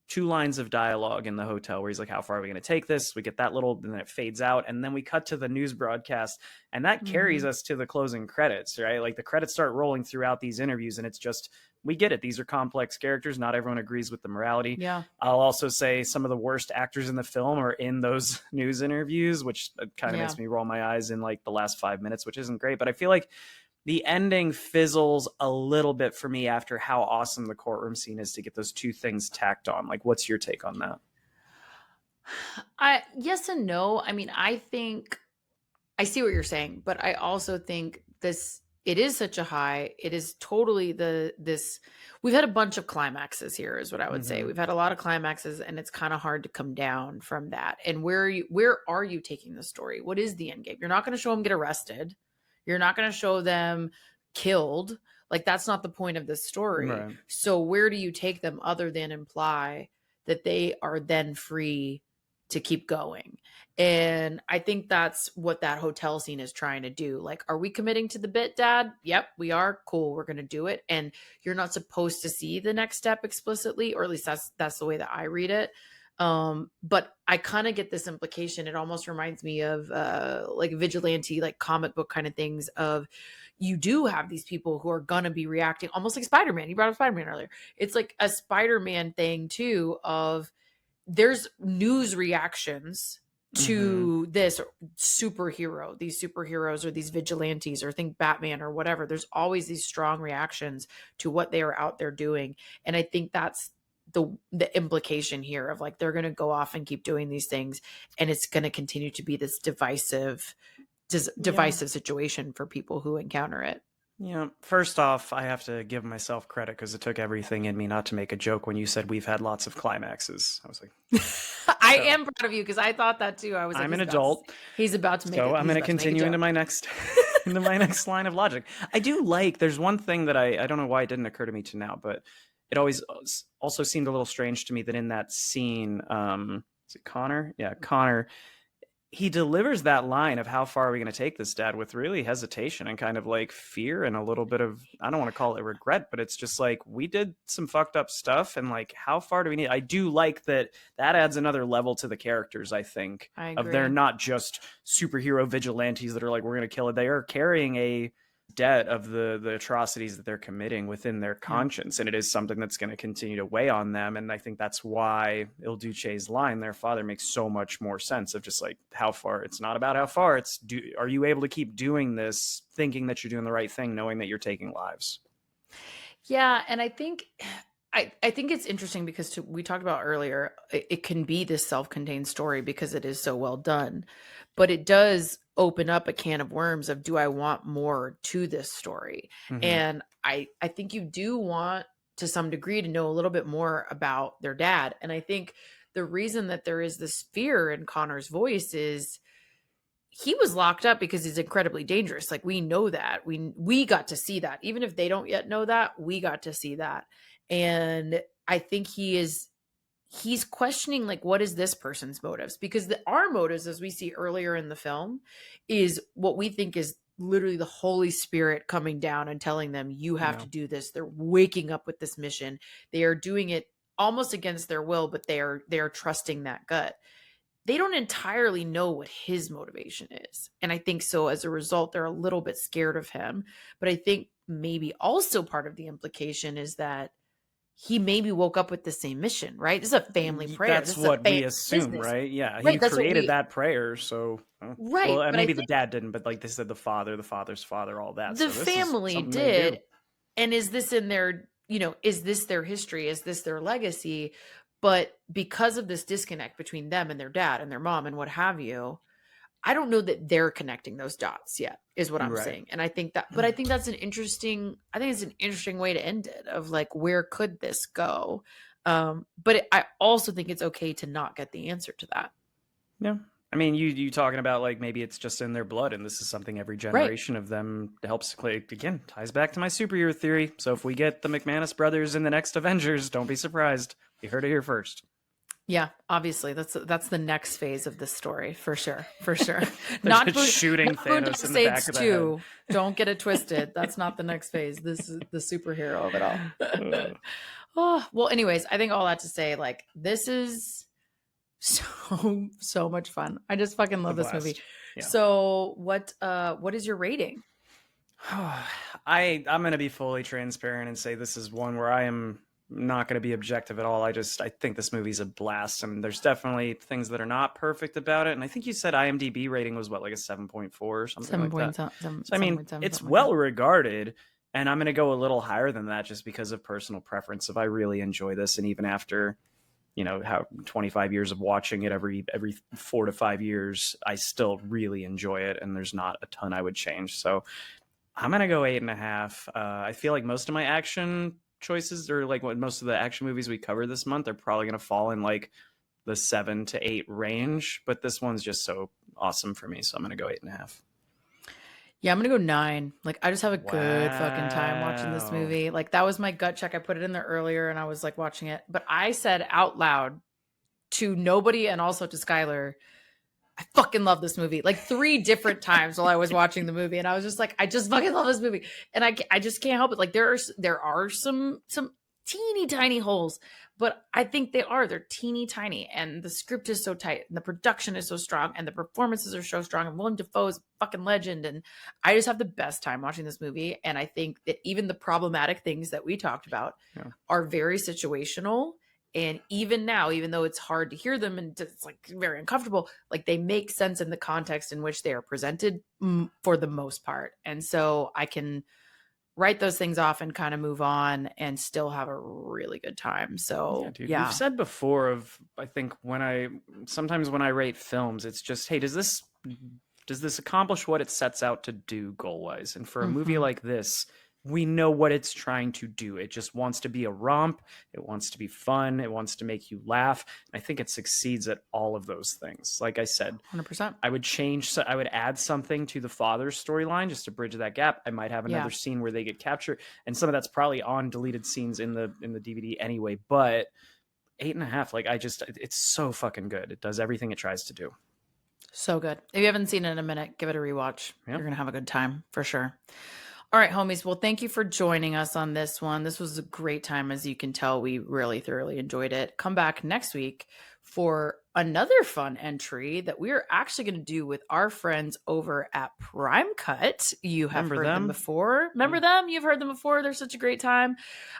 two lines of dialogue in the hotel where he's like, how far are we going to take this? We get that little, and then it fades out. And then we cut to the news broadcast, and that carries us to the closing credits, right? Like the credits start rolling throughout these interviews, and it's just, we get it. These are complex characters. Not everyone agrees with the morality. Yeah. I'll also say some of the worst actors in the film are in those news interviews, which kind of makes me roll my eyes in like the last 5 minutes, which isn't great. But I feel like the ending fizzles a little bit for me after how awesome the courtroom scene is to get those two things tacked on. Like, what's your take on that? Yes and no. I mean, I think I see what you're saying, but I also think it is such a high. It is totally this we've had a bunch of climaxes here is what I would say. Mm-hmm. We've had a lot of climaxes and it's kind of hard to come down from that. And where are you taking the story? What is the end game? You're not going to show them get arrested. You're not going to show them killed. Like that's not the point of this story. Right. So where do you take them other than imply that they are then free to keep going? And I think that's what that hotel scene is trying to do. Like, are we committing to the bit, Dad? Yep, we are. Cool, we're going to do it. And you're not supposed to see the next step explicitly, or at least that's the way that I read it. But I kind of get this implication. It almost reminds me of like vigilante, like comic book kind of things of you do have these people who are gonna be reacting almost like Spider-Man. You brought up Spider-Man earlier. It's like a Spider-Man thing too of there's news reactions to this superhero, these superheroes or these vigilantes or think Batman or whatever. There's always these strong reactions to what they are out there doing. And I think that's the implication here of like they're going to go off and keep doing these things and it's going to continue to be this divisive situation for people who encounter it. Yeah, first off, I have to give myself credit because it took everything in me not to make a joke when you said we've had lots of climaxes. I was like, I am proud of you because I thought that too. I was like, I'm an adult. He's about to make it. So I'm going to continue into my next into my next line of logic. I do like. There's one thing that I don't know why it didn't occur to me to now, but it always also seemed a little strange to me that in that scene, is it Connor? Yeah, Connor. He delivers that line of how far are we going to take this, Dad, with really hesitation and kind of like fear and a little bit of, I don't want to call it regret, but it's just like we did some fucked up stuff and like how far do we need? I do like that adds another level to the characters, I think. I agree. Of they're not just superhero vigilantes that are like we're going to kill it. They are carrying a debt of the atrocities that they're committing within their conscience, and it is something that's going to continue to weigh on them. And I think that's why Il Duce's line, their father, makes so much more sense of just like how far. It's not about how far, it's are you able to keep doing this thinking that you're doing the right thing, knowing that you're taking lives. Yeah, and I think it's interesting because we talked about earlier, it can be this self-contained story because it is so well done, but it does open up a can of worms of, do I want more to this story? And I think you do want to some degree to know a little bit more about their dad. And I think the reason that there is this fear in Connor's voice is he was locked up because he's incredibly dangerous. Like we know that. We got to see that. Even if they don't yet know that, we got to see that. And I think he's questioning like what is this person's motives, because our motives, as we see earlier in the film, is what we think is literally the Holy Spirit coming down and telling them you have to do this. They're waking up with this mission. They are doing it almost against their will, but they are trusting that gut. They don't entirely know what his motivation is. And I think so as a result, they're a little bit scared of him. But I think maybe also part of the implication is that he maybe woke up with the same mission, right? This is a family prayer. That's what we assume, business. right? Yeah, right, he created that prayer, so right. Well, maybe the dad didn't, but like they said, the father's father, all that. The family did. And is this in their, is this their history? Is this their legacy? But because of this disconnect between them and their dad and their mom and what have you, I don't know that they're connecting those dots yet, is what I'm saying. And I think that's an interesting way to end it, of like, where could this go? But I also think it's okay to not get the answer to that. Yeah. I mean, you talking about like maybe it's just in their blood, and this is something every generation of them helps again, ties back to my superhero theory. So if we get the McManus brothers in the next Avengers, don't be surprised. You heard it here first. Yeah, obviously that's the next phase of this story for sure. Not shooting Thanos in the back of the head. Don't get it twisted. That's not the next phase. This is the superhero of it all. Well, anyways, I think all that to say, like, this is so much fun. I just fucking love this movie. Yeah. So what is your rating? I'm going to be fully transparent and say this is one where I am not going to be objective at all. I think this movie's a blast, and there's definitely things that are not perfect about it. And I think you said IMDb rating was what, like a 7.4 or something like that. So I mean, it's well regarded, and I'm going to go a little higher than that just because of personal preference. If I really enjoy this, and even after, how 25 years of watching it every 4 to 5 years, I still really enjoy it, and there's not a ton I would change. So I'm gonna go 8.5. I feel like most of my action choices, or like what most of the action movies we cover this month, are probably gonna fall in like the 7 to 8 range, but this one's just so awesome for me, so I'm gonna go 8.5. Yeah, I'm gonna go 9. Like, I just have a good fucking time watching this movie. Like, that was my gut check. I put it in there earlier and I was like watching it, but I said out loud to nobody and also to Skylar, I fucking love this movie. Like 3 different times while I was watching the movie, and I was just like, I just fucking love this movie, and I just can't help it. Like, there are some teeny tiny holes, but I think they're teeny tiny, and the script is so tight, and the production is so strong, and the performances are so strong, and Willem Dafoe is a fucking legend, and I just have the best time watching this movie. And I think that even the problematic things that we talked about are very situational. And even now, even though it's hard to hear them and it's like very uncomfortable, like they make sense in the context in which they are presented for the most part. And so I can write those things off and kind of move on and still have a really good time. So dude, we've said before I think sometimes when I rate films, it's just, hey, does this accomplish what it sets out to do goal wise? And for a movie like this, we know what it's trying to do. It just wants to be a romp. It wants to be fun. It wants to make you laugh. And I think it succeeds at all of those things. Like I said, 100%. I would add something to the father's storyline just to bridge that gap. I might have another scene where they get captured, and some of that's probably on deleted scenes in the DVD anyway. But 8.5, like it's so fucking good. It does everything it tries to do. So good. If you haven't seen it in a minute, give it a rewatch. You're gonna have a good time for sure. All right, homies. Well, thank you for joining us on this one. This was a great time. As you can tell, we really thoroughly enjoyed it. Come back next week for another fun entry that we are actually going to do with our friends over at Prime Cut. You have heard them before. Remember them? You've heard them before. They're such a great time.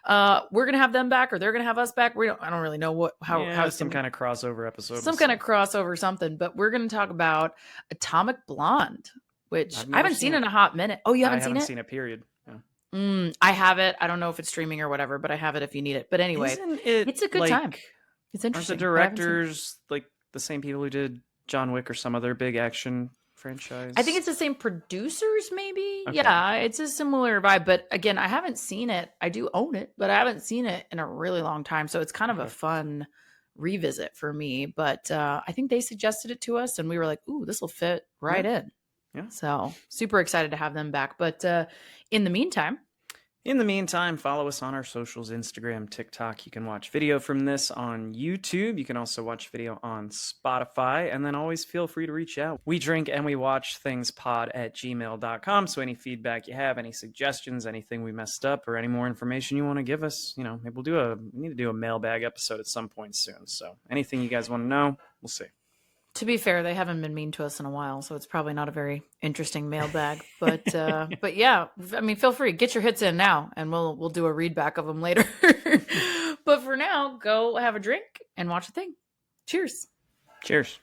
We're going to have them back, or they're going to have us back. I don't really know how some kind of crossover episode. Some kind of crossover something, but we're going to talk about Atomic Blonde, which I haven't seen in a hot minute. Oh, you haven't seen it? I haven't seen it, period. Yeah. I have it. I don't know if it's streaming or whatever, but I have it if you need it. But anyway, it's a good time. It's interesting. Aren't the directors like the same people who did John Wick or some other big action franchise? I think it's the same producers, maybe. Okay. Yeah, it's a similar vibe. But again, I haven't seen it. I do own it, but I haven't seen it in a really long time. So it's kind of a fun revisit for me. But I think they suggested it to us, and we were like, ooh, this will fit right in. Yeah. So super excited to have them back. But in the meantime, follow us on our socials, Instagram, TikTok. You can watch video from this on YouTube. You can also watch video on Spotify. And then always feel free to reach out. We drink and we watch things pod@gmail.com. So any feedback you have, any suggestions, anything we messed up, or any more information you want to give us, maybe we need to do a mailbag episode at some point soon. So anything you guys want to know, we'll see. To be fair, they haven't been mean to us in a while, so it's probably not a very interesting mailbag. But but yeah, I mean, feel free, get your hits in now, and we'll do a read back of them later. But for now, go have a drink and watch a thing. Cheers. Cheers.